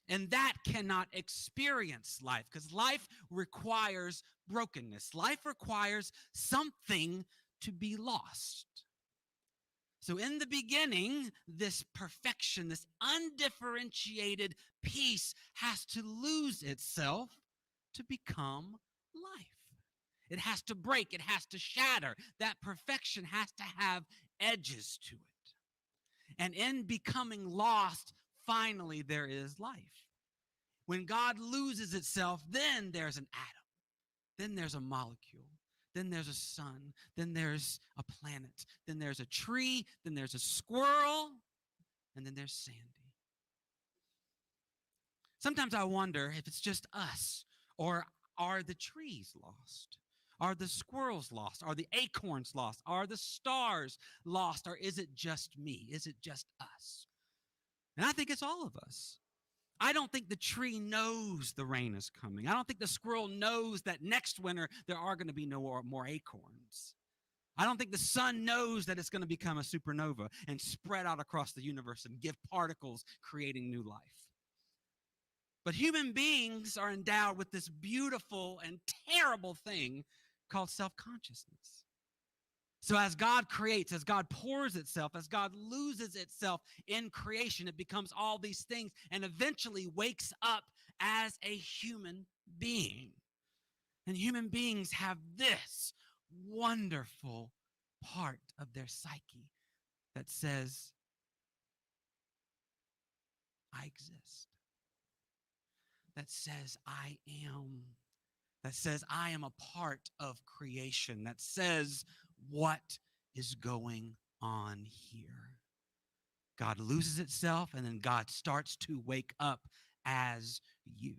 And that cannot experience life because life requires brokenness. Life requires something to be lost. So in the beginning, this perfection, this undifferentiated peace has to lose itself to become life. It has to break. It has to shatter. That perfection has to have edges to it. And in becoming lost, finally there is life. When God loses itself, then there's an atom. Then there's a molecule. Then there's a sun. Then there's a planet. Then there's a tree. Then there's a squirrel. And then there's Sandy. Sometimes I wonder if it's just us, or Are the trees lost? Are the squirrels lost? Are the acorns lost? Are the stars lost? Or is it just me? Is it just us? And I think it's all of us. I don't think the tree knows the rain is coming. I don't think the squirrel knows that next winter there are going to be no more acorns. I don't think the sun knows that it's going to become a supernova and spread out across the universe and give particles creating new life. But human beings are endowed with this beautiful and terrible thing called self-consciousness. So as God creates, as God pours itself, as God loses itself in creation, it becomes all these things and eventually wakes up as a human being. And human beings have this wonderful part of their psyche that says, I exist. That says, I am. That says, I am a part of creation. That says, what is going on here? God loses itself, and then God starts to wake up as you.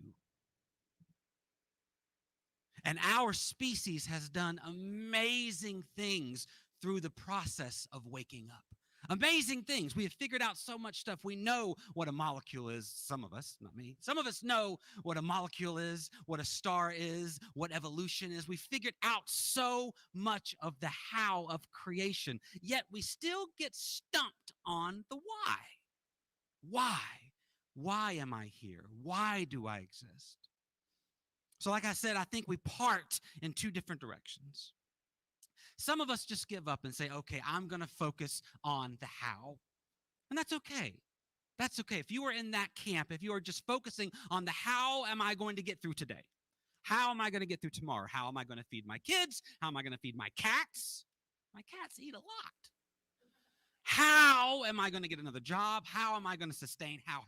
And our species has done amazing things through the process of waking up. Amazing things. We have figured out so much stuff. We know what a molecule is. Some of us, not me. Some of us know what a molecule is, what a star is, what evolution is. We figured out so much of the how of creation. Yet we still get stumped on the why. Why? Why am I here? Why do I exist? So like I said, I think we part in two different directions. Some of us just give up and say, okay, I'm going to focus on the how. And that's okay. That's okay. If you are in that camp, if you are just focusing on the how am I going to get through today? How am I going to get through tomorrow? How am I going to feed my kids? How am I going to feed my cats? My cats eat a lot. How am I going to get another job? How am I going to sustain? How?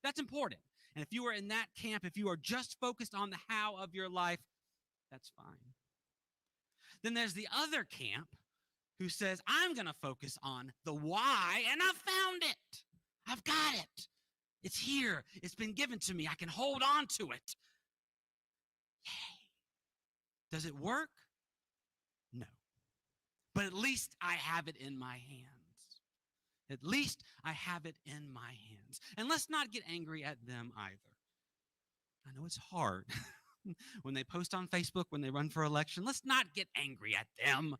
That's important. And if you are in that camp, if you are just focused on the how of your life, that's fine. Then there's the other camp who says, I'm going to focus on the why, and I've found it. I've got it. It's here. It's been given to me. I can hold on to it. Yay. Does it work? No. But at least I have it in my hands. At least I have it in my hands. And let's not get angry at them either. I know it's hard. When they post on Facebook, when they run for election, let's not get angry at them.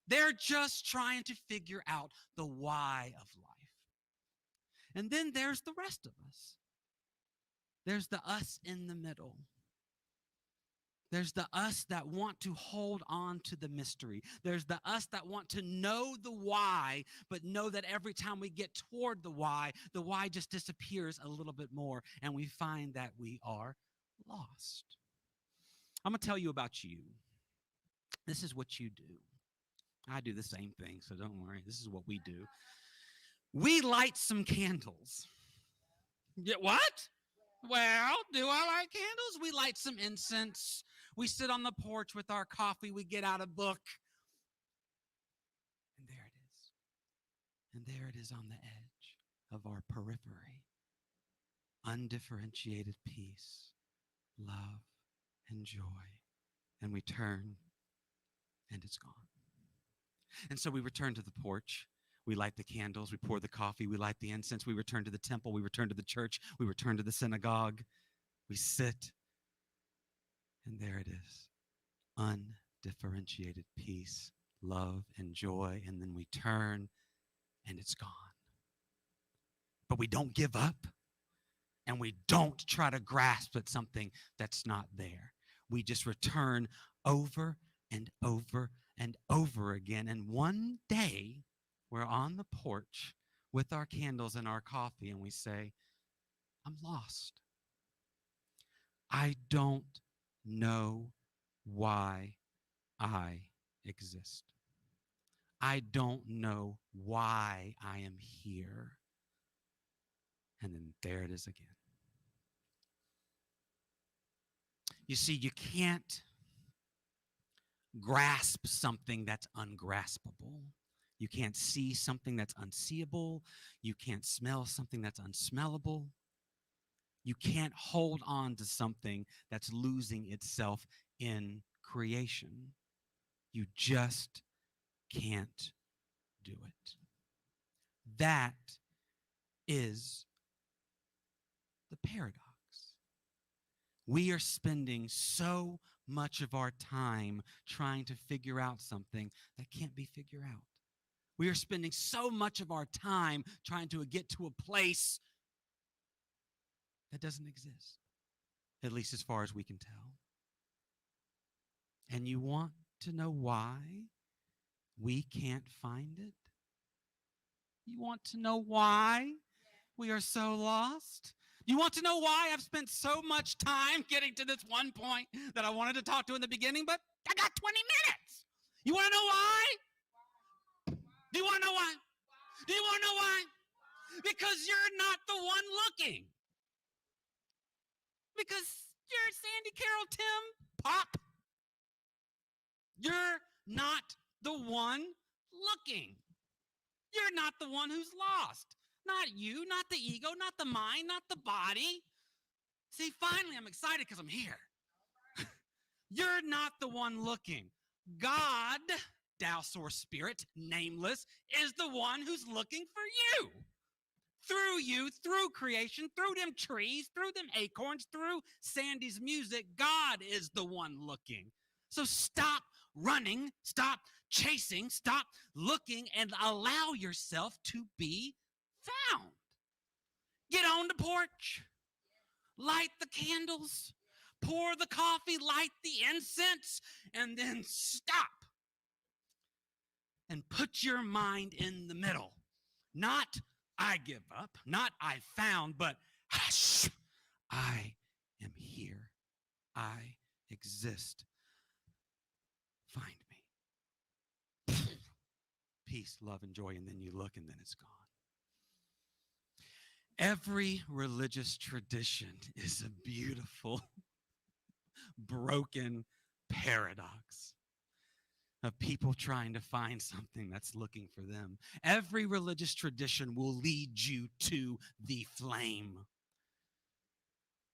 They're just trying to figure out the why of life. And then there's the rest of us. There's the us in the middle. There's the us that want to hold on to the mystery. There's the us that want to know the why, but know that every time we get toward the why just disappears a little bit more, and we find that we are lost. I'm going to tell you about you. This is what you do. I do the same thing, so don't worry. This is what we do. We light some candles. Yeah, what? Well, do I light candles? We light some incense. We sit on the porch with our coffee. We get out a book. And there it is. And there it is on the edge of our periphery. Undifferentiated peace, love, and joy. And we turn, and it's gone. And so we return to the porch. We light the candles. We pour the coffee. We light the incense. We return to the temple. We return to the church. We return to the synagogue. We sit. And there it is. Undifferentiated peace, love, and joy. And then we turn, and it's gone. But we don't give up. And we don't try to grasp at something that's not there. We just return over and over and over again. And one day, we're on the porch with our candles and our coffee, and we say, I'm lost. I don't know why I exist. I don't know why I am here. And then there it is again. You see, you can't grasp something that's ungraspable. You can't see something that's unseeable. You can't smell something that's unsmellable. You can't hold on to something that's losing itself in creation. You just can't do it. That is the paradox. We are spending so much of our time trying to figure out something that can't be figured out. We are spending so much of our time trying to get to a place that doesn't exist, at least as far as we can tell. And you want to know why we can't find it? You want to know why we are so lost? You want to know why I've spent so much time getting to this one point that I wanted to talk to in the beginning, but I got 20 minutes. You want to know why? Do you want to know why? Do you want to know why? Because you're not the one looking. Because you're Sandy, Carol, Tim, Pop. You're not the one looking. You're not the one who's lost. Not you, not the ego, not the mind, not the body. See, finally, I'm excited because I'm here. You're not the one looking. God, Tao Source Spirit, nameless, is the one who's looking for you. Through you, through creation, through them trees, through them acorns, through Sandy's music, God is the one looking. So stop running, stop chasing, stop looking, and allow yourself to be found. Get on the porch, light the candles, pour the coffee, light the incense, and then stop and put your mind in the middle. Not I give up, not I found, but hush, I am here. I exist. Find me. Peace, love, and joy, and then you look and then it's gone. Every religious tradition is a beautiful, broken paradox of people trying to find something that's looking for them. Every religious tradition will lead you to the flame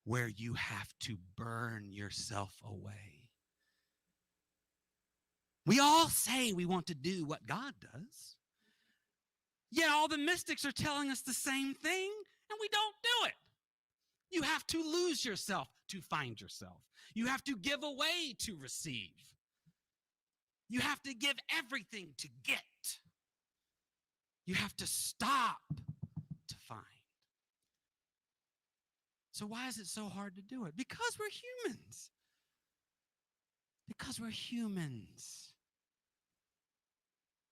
where you have to burn yourself away. We all say we want to do what God does. Yet all the mystics are telling us the same thing, and we don't do it. You have to lose yourself to find yourself. You have to give away to receive. You have to give everything to get. You have to stop to find. So why is it so hard to do it? Because we're humans. Because we're humans.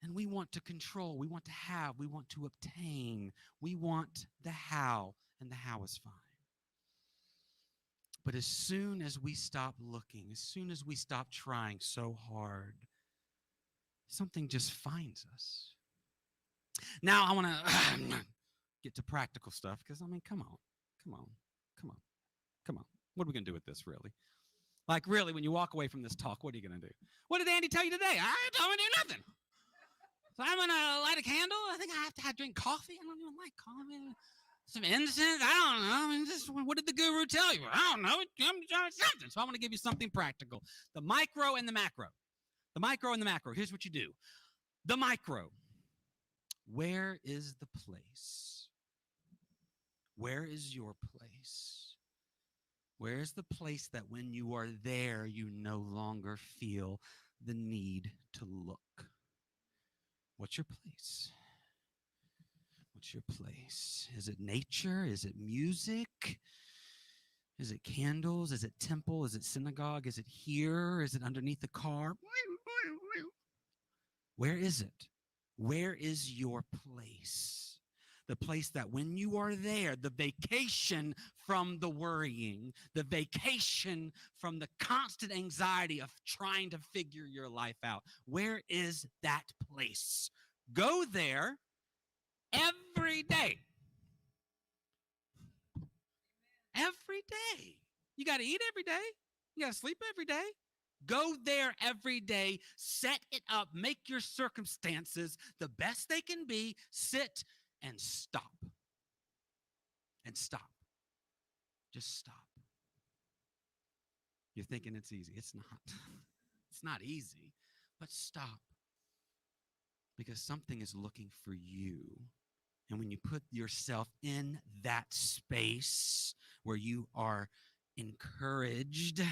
And we want to control, we want to have, we want to obtain, we want the how, and the how is fine. But as soon as we stop looking, as soon as we stop trying so hard, something just finds us. Now I want to get to practical stuff because, I mean, come on. What are we going to do with this, really? Like, really, when you walk away from this talk, what are you going to do? What did Andy tell you today? I don't want to do nothing. So I'm going to light a candle. I think I have to drink coffee. I don't even like coffee. Some incense. I don't know. I mean, what did the guru tell you? I don't know. Something. So I want to give you something practical. The micro and the macro. The micro and the macro. Here's what you do. The micro. Where is the place? Where is your place? Where is the place that when you are there, you no longer feel the need to look? What's your place? What's your place? Is it nature? Is it music? Is it candles? Is it temple? Is it synagogue? Is it here? Is it underneath the car? Where is it? Where is your place? The place that when you are there, the vacation from the worrying, the vacation from the constant anxiety of trying to figure your life out. Where is that place? Go there every day. Every day. You got to eat every day. You got to sleep every day. Go there every day. Set it up. Make your circumstances the best they can be. Sit and stop. And stop. Just stop. You're thinking it's easy. It's not. It's not easy, but stop. Because something is looking for you. And when you put yourself in that space where you are encouraged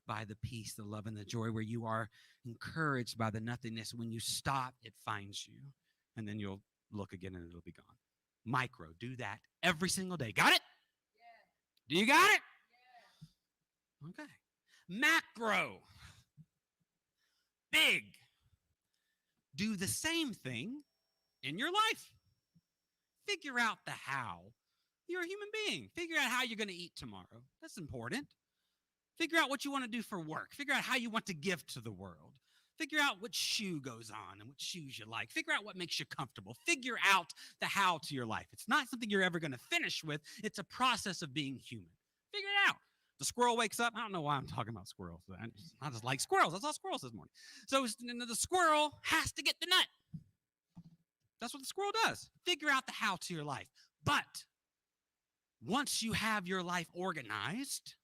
by the peace, the love, and the joy, where you are encouraged by the nothingness, when you stop, it finds you. And then you'll look again and it'll be gone. Micro, do that every single day. Got it? Yeah. Do you got it? Yeah. Okay. Macro, big. Do the same thing in your life. Figure out the how. You're a human being. Figure out how you're going to eat tomorrow. That's important. Figure out what you want to do for work. Figure out how you want to give to the world. Figure out what shoe goes on and what shoes you like. Figure out what makes you comfortable. Figure out the how to your life. It's not something you're ever going to finish with. It's a process of being human. Figure it out. The squirrel wakes up. I don't know why I'm talking about squirrels. I just like squirrels. I saw squirrels this morning. So the squirrel has to get the nut. That's what the squirrel does. Figure out the how to your life. But once you have your life organized,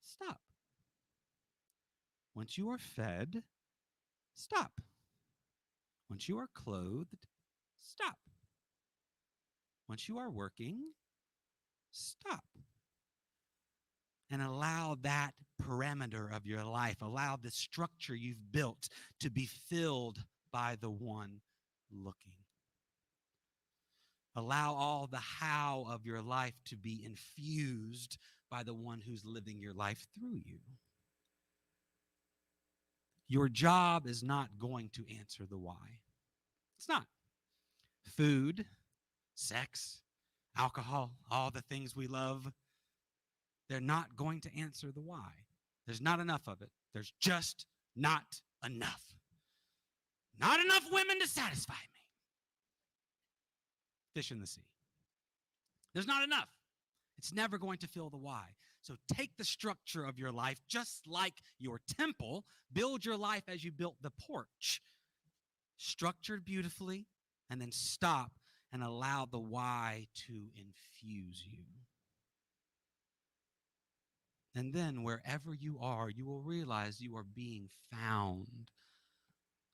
stop. Once you are fed, stop. Once you are clothed, stop. Once you are working, stop. And allow that parameter of your life, allow the structure you've built to be filled by the one looking. Allow all the how of your life to be infused by the one who's living your life through you. Your job is not going to answer the why. It's not. Food, sex, alcohol, all the things we love, they're not going to answer the why. There's not enough of it. There's just not enough. Not enough women to satisfy me. Fish in the sea. There's not enough. It's never going to fill the why. So take the structure of your life, just like your temple. Build your life as you built the porch. Structured beautifully, and then stop and allow the why to infuse you. And then wherever you are, you will realize you are being found.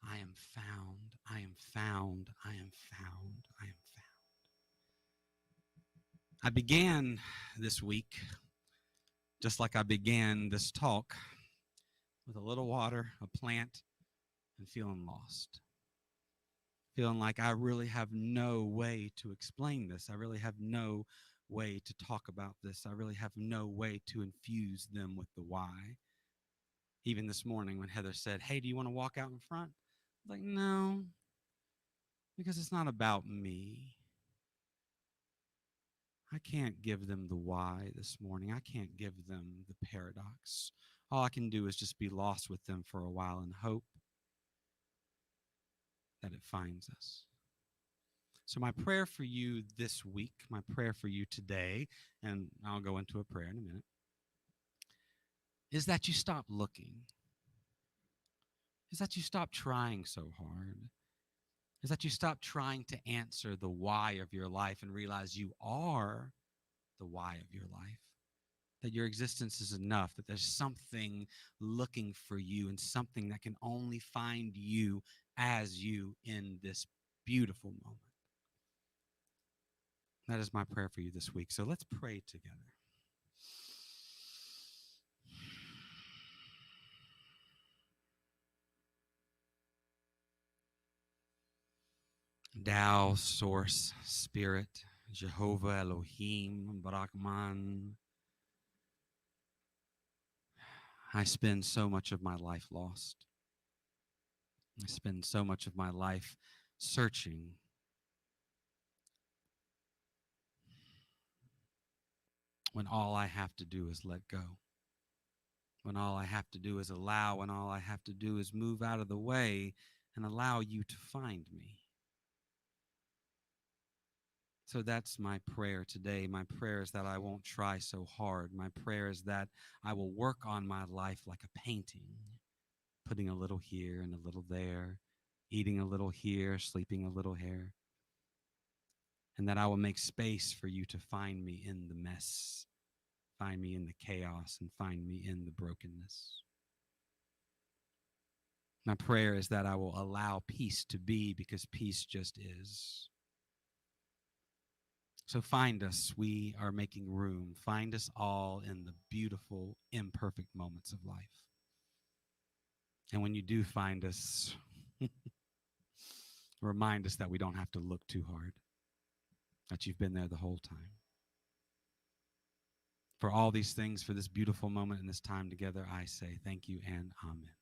I am found. I am found. I am found. I am found. I began this week, just like I began this talk, with a little water, a plant, and feeling lost. Feeling like I really have no way to explain this. I really have no way to talk about this. I really have no way to infuse them with the why. Even this morning when Heather said, hey, do you want to walk out in front? I was like, no, because it's not about me. I can't give them the why this morning. I can't give them the paradox. All I can do is just be lost with them for a while and hope that it finds us. So my prayer for you this week, my prayer for you today, and I'll go into a prayer in a minute, is that you stop looking. Is that you stop trying so hard. Is that you stop trying to answer the why of your life and realize you are the why of your life. That your existence is enough, that there's something looking for you and something that can only find you as you in this beautiful moment. That is my prayer for you this week. So let's pray together. Tao, Source, Spirit, Jehovah, Elohim, Brahman. I spend so much of my life lost. I spend so much of my life searching. When all I have to do is let go. When all I have to do is allow, when all I have to do is move out of the way and allow you to find me. So that's my prayer today. My prayer is that I won't try so hard. My prayer is that I will work on my life like a painting, putting a little here and a little there, eating a little here, sleeping a little here, and that I will make space for you to find me in the mess, find me in the chaos, and find me in the brokenness. My prayer is that I will allow peace to be, because peace just is. So find us. We are making room. Find us all in the beautiful, imperfect moments of life. And when you do find us, remind us that we don't have to look too hard, that you've been there the whole time. For all these things, for this beautiful moment and this time together, I say thank you and amen.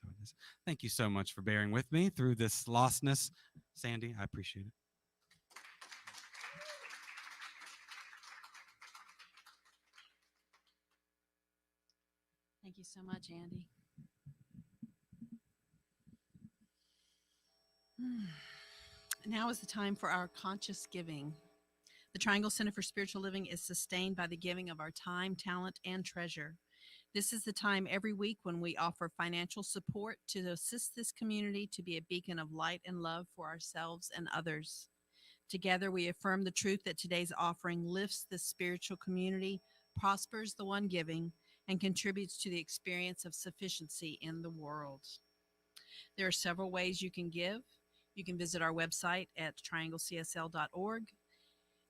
So it is. Thank you so much for bearing with me through this lostness. Sandy, I appreciate it. Thank you so much, Andy. Now is the time for our conscious giving. The Triangle Center for Spiritual Living is sustained by the giving of our time, talent, and treasure. This is the time every week when we offer financial support to assist this community to be a beacon of light and love for ourselves and others. Together, we affirm the truth that today's offering lifts the spiritual community, prospers the one giving, and contributes to the experience of sufficiency in the world. There are several ways you can give. You can visit our website at trianglecsl.org.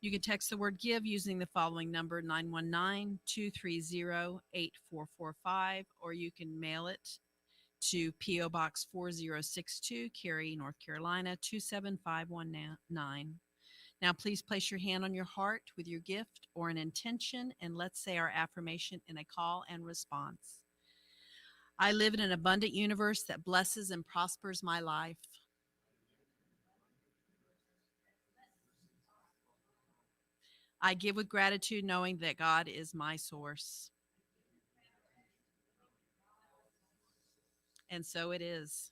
You can text the word give using the following number, 919-230-8445, or you can mail it to PO Box 4062, Cary, North Carolina, 27519. Now, please place your hand on your heart with your gift or an intention, and let's say our affirmation in a call and response. I live in an abundant universe that blesses and prospers my life. I give with gratitude, knowing that God is my source. And so it is.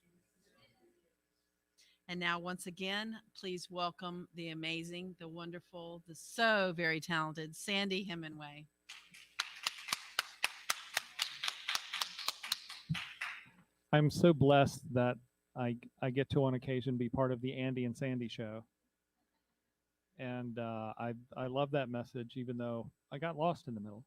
And now, once again, please welcome the amazing, the wonderful, the so very talented Sandy Hemingway. I'm so blessed that I get to on occasion be part of the Andy and Sandy show. And I love that message, even though I got lost in the middle.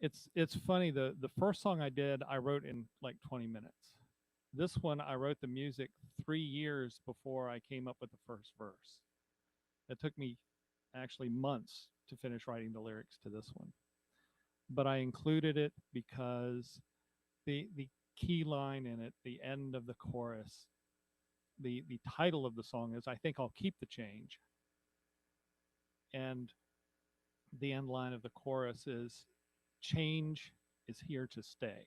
It's funny, the first song I did, I wrote in like 20 minutes. This one, I wrote the music 3 years before I came up with the first verse. It took me actually months to finish writing the lyrics to this one. But I included it because the key line in it, the end of the chorus, the title of the song is, I think I'll keep the change. And the end line of the chorus is, change is here to stay.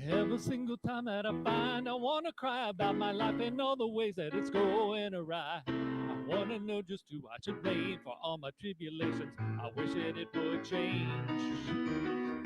Every single time that I find, I want to cry about my life and all the ways that it's going awry. I want to know just who I should blame for all my tribulations. I wish that it would change.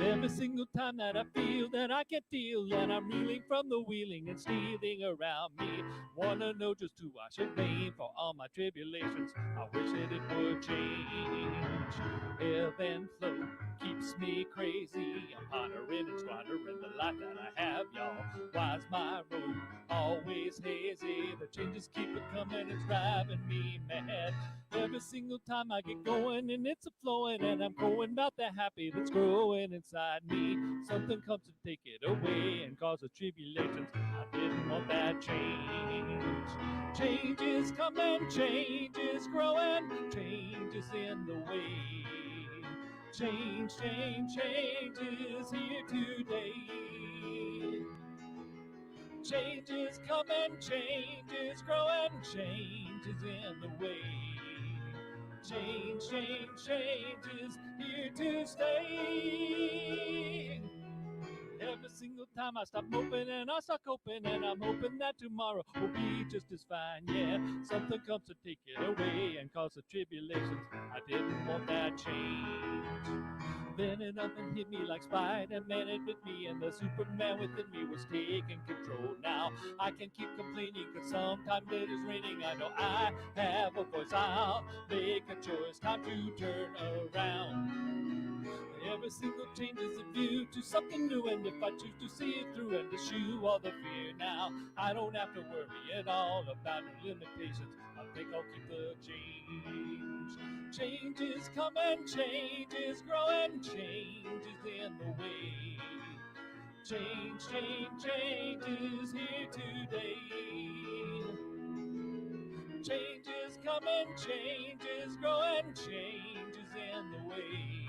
Every single time that I feel that I can feel that I'm reeling from the wheeling and stealing around me. Want to know just who I should blame for all my tribulations. I wish that it would change. Ebb and flow keeps me crazy. I'm pondering and squandering the life that I have, y'all. Why's my road always hazy? The changes keep it coming, it's driving me mad. Every single time I get going and it's a flowing, and I'm going about the happy that's growing inside me. Something comes to take it away and cause the tribulations. I didn't want that change. Change is coming, change is growing, change is in the way. Change, change, change is here today. Change is coming, change is growing, change is in the way. Change, change, change is here to stay. Every single time I stop moping and I start coping, and I'm hoping that tomorrow will be just as fine. Yeah, something comes to take it away and cause the tribulations. I didn't want that change. Then it up and hit me like Spider-Man it bit me, and the Superman within me was taking control. Now I can keep complaining, cause sometimes it is raining. I know I have a voice, I'll make a choice. Time to turn around. Every single change is a view to something new, and if I choose to see it through and eschew all the fear, now I don't have to worry at all about no limitations. I think I'll keep the change. Change is coming, change is growing, change is in the way. Change, change, change is here today. Change is coming, change is growing, change is in the way.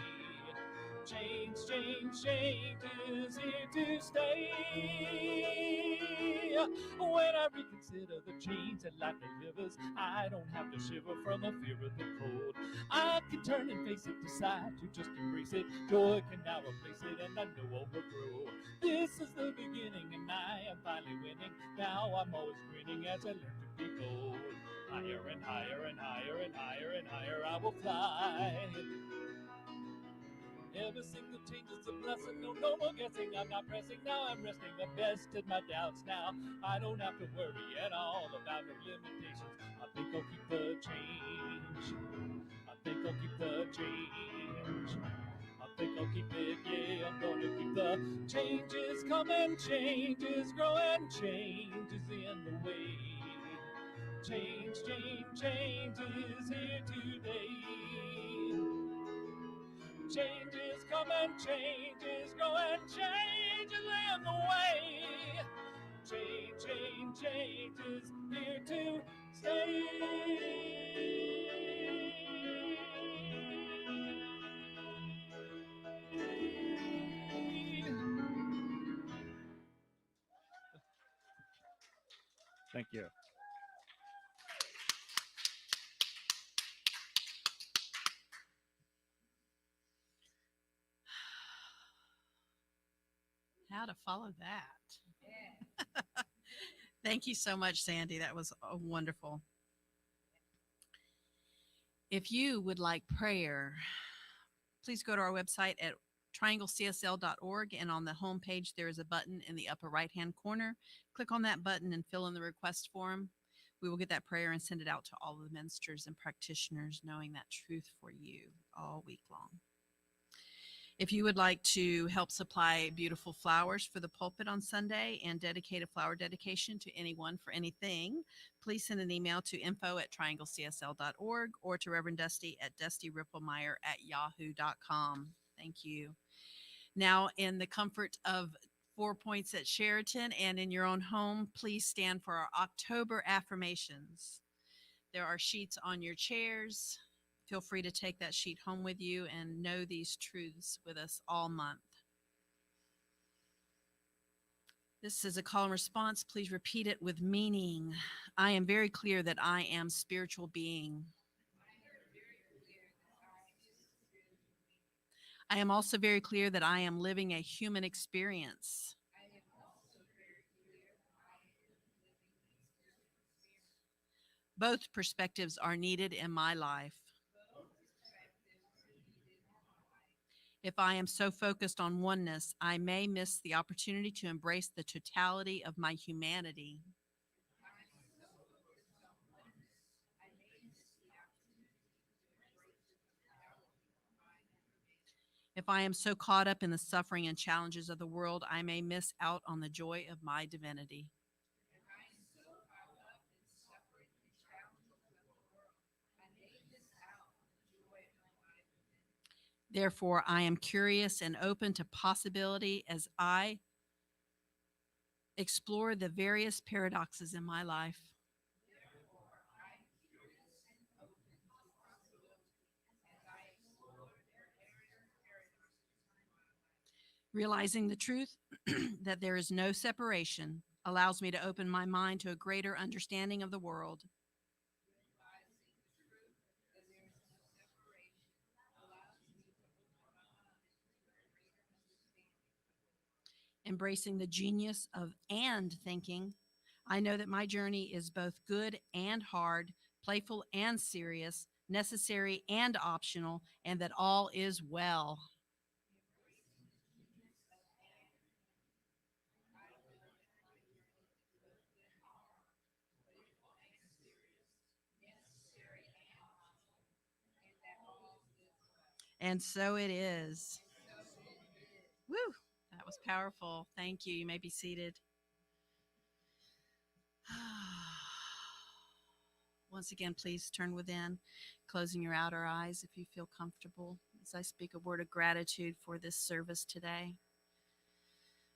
Change, change, change is here to stay. When I reconsider the change that life delivers, I don't have to shiver from the fear of the cold. I can turn and face it, decide to just embrace it. Joy can now replace it, and I know I will grow. This is the beginning, and I am finally winning. Now I'm always grinning as I learn to be bold. Higher and higher and higher and higher and higher I will fly. Every single change is a blessing, no, no more guessing. I'm not pressing, now I'm resting. I've bested my doubts now. I don't have to worry at all about no limitations. I think I'll keep the change. I think I'll keep the change. I think I'll keep it, yeah, I'm gonna keep the change is coming, change is growing, change is in the way. Change, change, change is here today. Change is coming, change is growing, change is in the way. Change, change, change is here to stay. Thank you. How to follow that. Thank you so much, Sandy. That was wonderful. If you would like prayer, please go to our website at trianglecsl.org, and on the home page there is a button in the upper right hand corner. Click on that button and fill in the request form. We will get that prayer and send it out to all the ministers and practitioners, knowing that truth for you all week long. If you would like to help supply beautiful flowers for the pulpit on Sunday and dedicate a flower dedication to anyone for anything, please send an email to info@trianglecsl.org or to Reverend Dusty at dustyripplemeyer@yahoo.com. Thank you. Now, in the comfort of 4 Points at Sheraton and in your own home, please stand for our October affirmations. There are sheets on your chairs. Feel free to take that sheet home with you and know these truths with us all month. This is a call and response. Please repeat it with meaning. I am very clear that I am spiritual being. I am also very clear that I am living a human experience. Both perspectives are needed in my life. If I am so focused on oneness, I may miss the opportunity to embrace the totality of my humanity. If I am so caught up in the suffering and challenges of the world, I may miss out on the joy of my divinity. Therefore, I am curious and open to possibility as I explore the various paradoxes in my life. Realizing the truth that there is no separation allows me to open my mind to a greater understanding of the world. Embracing the genius of and thinking, I know that my journey is both good and hard, playful and serious, necessary and optional, and that all is well. And so it is. Woo! That was powerful. Thank you. You may be seated. Once again, please turn within, closing your outer eyes if you feel comfortable as I speak a word of gratitude for this service today.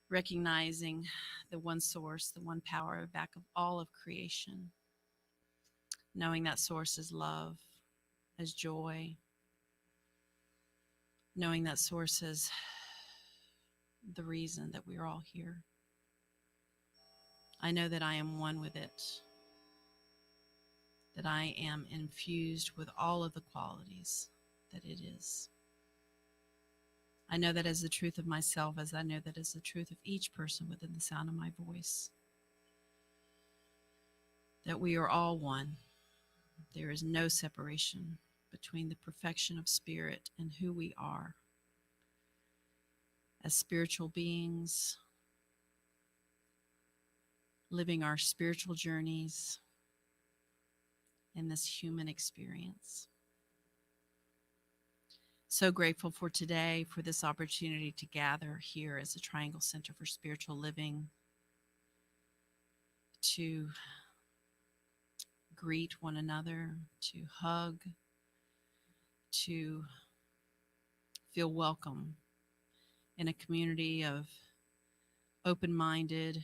Recognizing the one source, the one power back of all of creation. Knowing that source is love, as joy. Knowing that source is the reason that we're all here. I know that I am one with it, that I am infused with all of the qualities that it is. I know that as the truth of myself, as I know that as the truth of each person within the sound of my voice, that we are all one. There is no separation between the perfection of spirit and who we are as spiritual beings, living our spiritual journeys in this human experience. So grateful for today, for this opportunity to gather here as a Triangle Center for Spiritual Living, to greet one another, to hug, to feel welcome in a community of open-minded,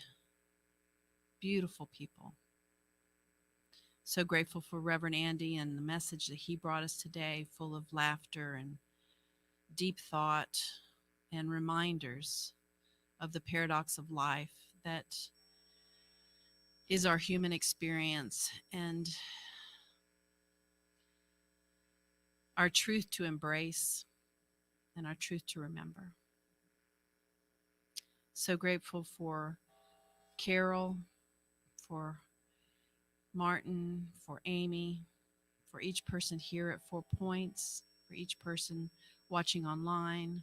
beautiful people. So grateful for Reverend Andy and the message that he brought us today, full of laughter and deep thought and reminders of the paradox of life that is our human experience and our truth to embrace and our truth to remember. So grateful for Carol, for Martin, for Amy, for each person here at 4 Points, for each person watching online,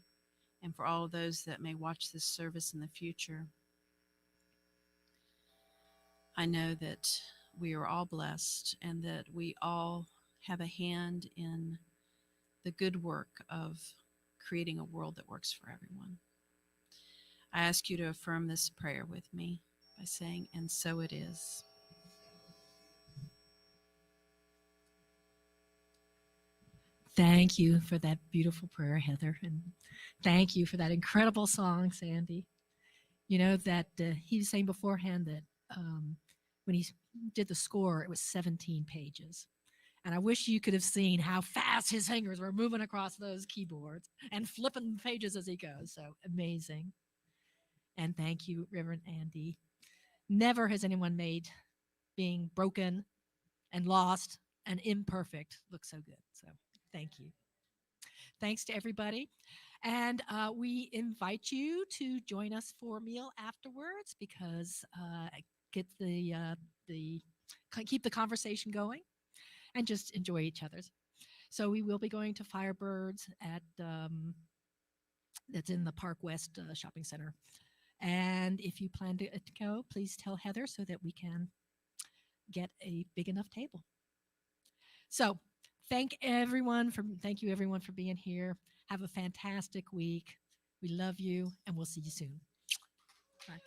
and for all of those that may watch this service in the future. I know that we are all blessed and that we all have a hand in the good work of creating a world that works for everyone. I ask you to affirm this prayer with me by saying, "And so it is." Thank you for that beautiful prayer, Heather. And thank you for that incredible song, Sandy. You know, that he was saying beforehand that when he did the score, it was 17 pages. And I wish you could have seen how fast his fingers were moving across those keyboards and flipping pages as he goes. So amazing. And thank you, Reverend Andy. Never has anyone made being broken and lost and imperfect look so good. So thank you. Thanks to everybody. And we invite you to join us for a meal afterwards because get the keep the conversation going and just enjoy each other's. So we will be going to Firebirds at that's in the Park West Shopping Center. And if you plan to go, please tell Heather so that we can get a big enough table. So thank you everyone for being here. Have a fantastic week. We love you and we'll see you soon. Bye.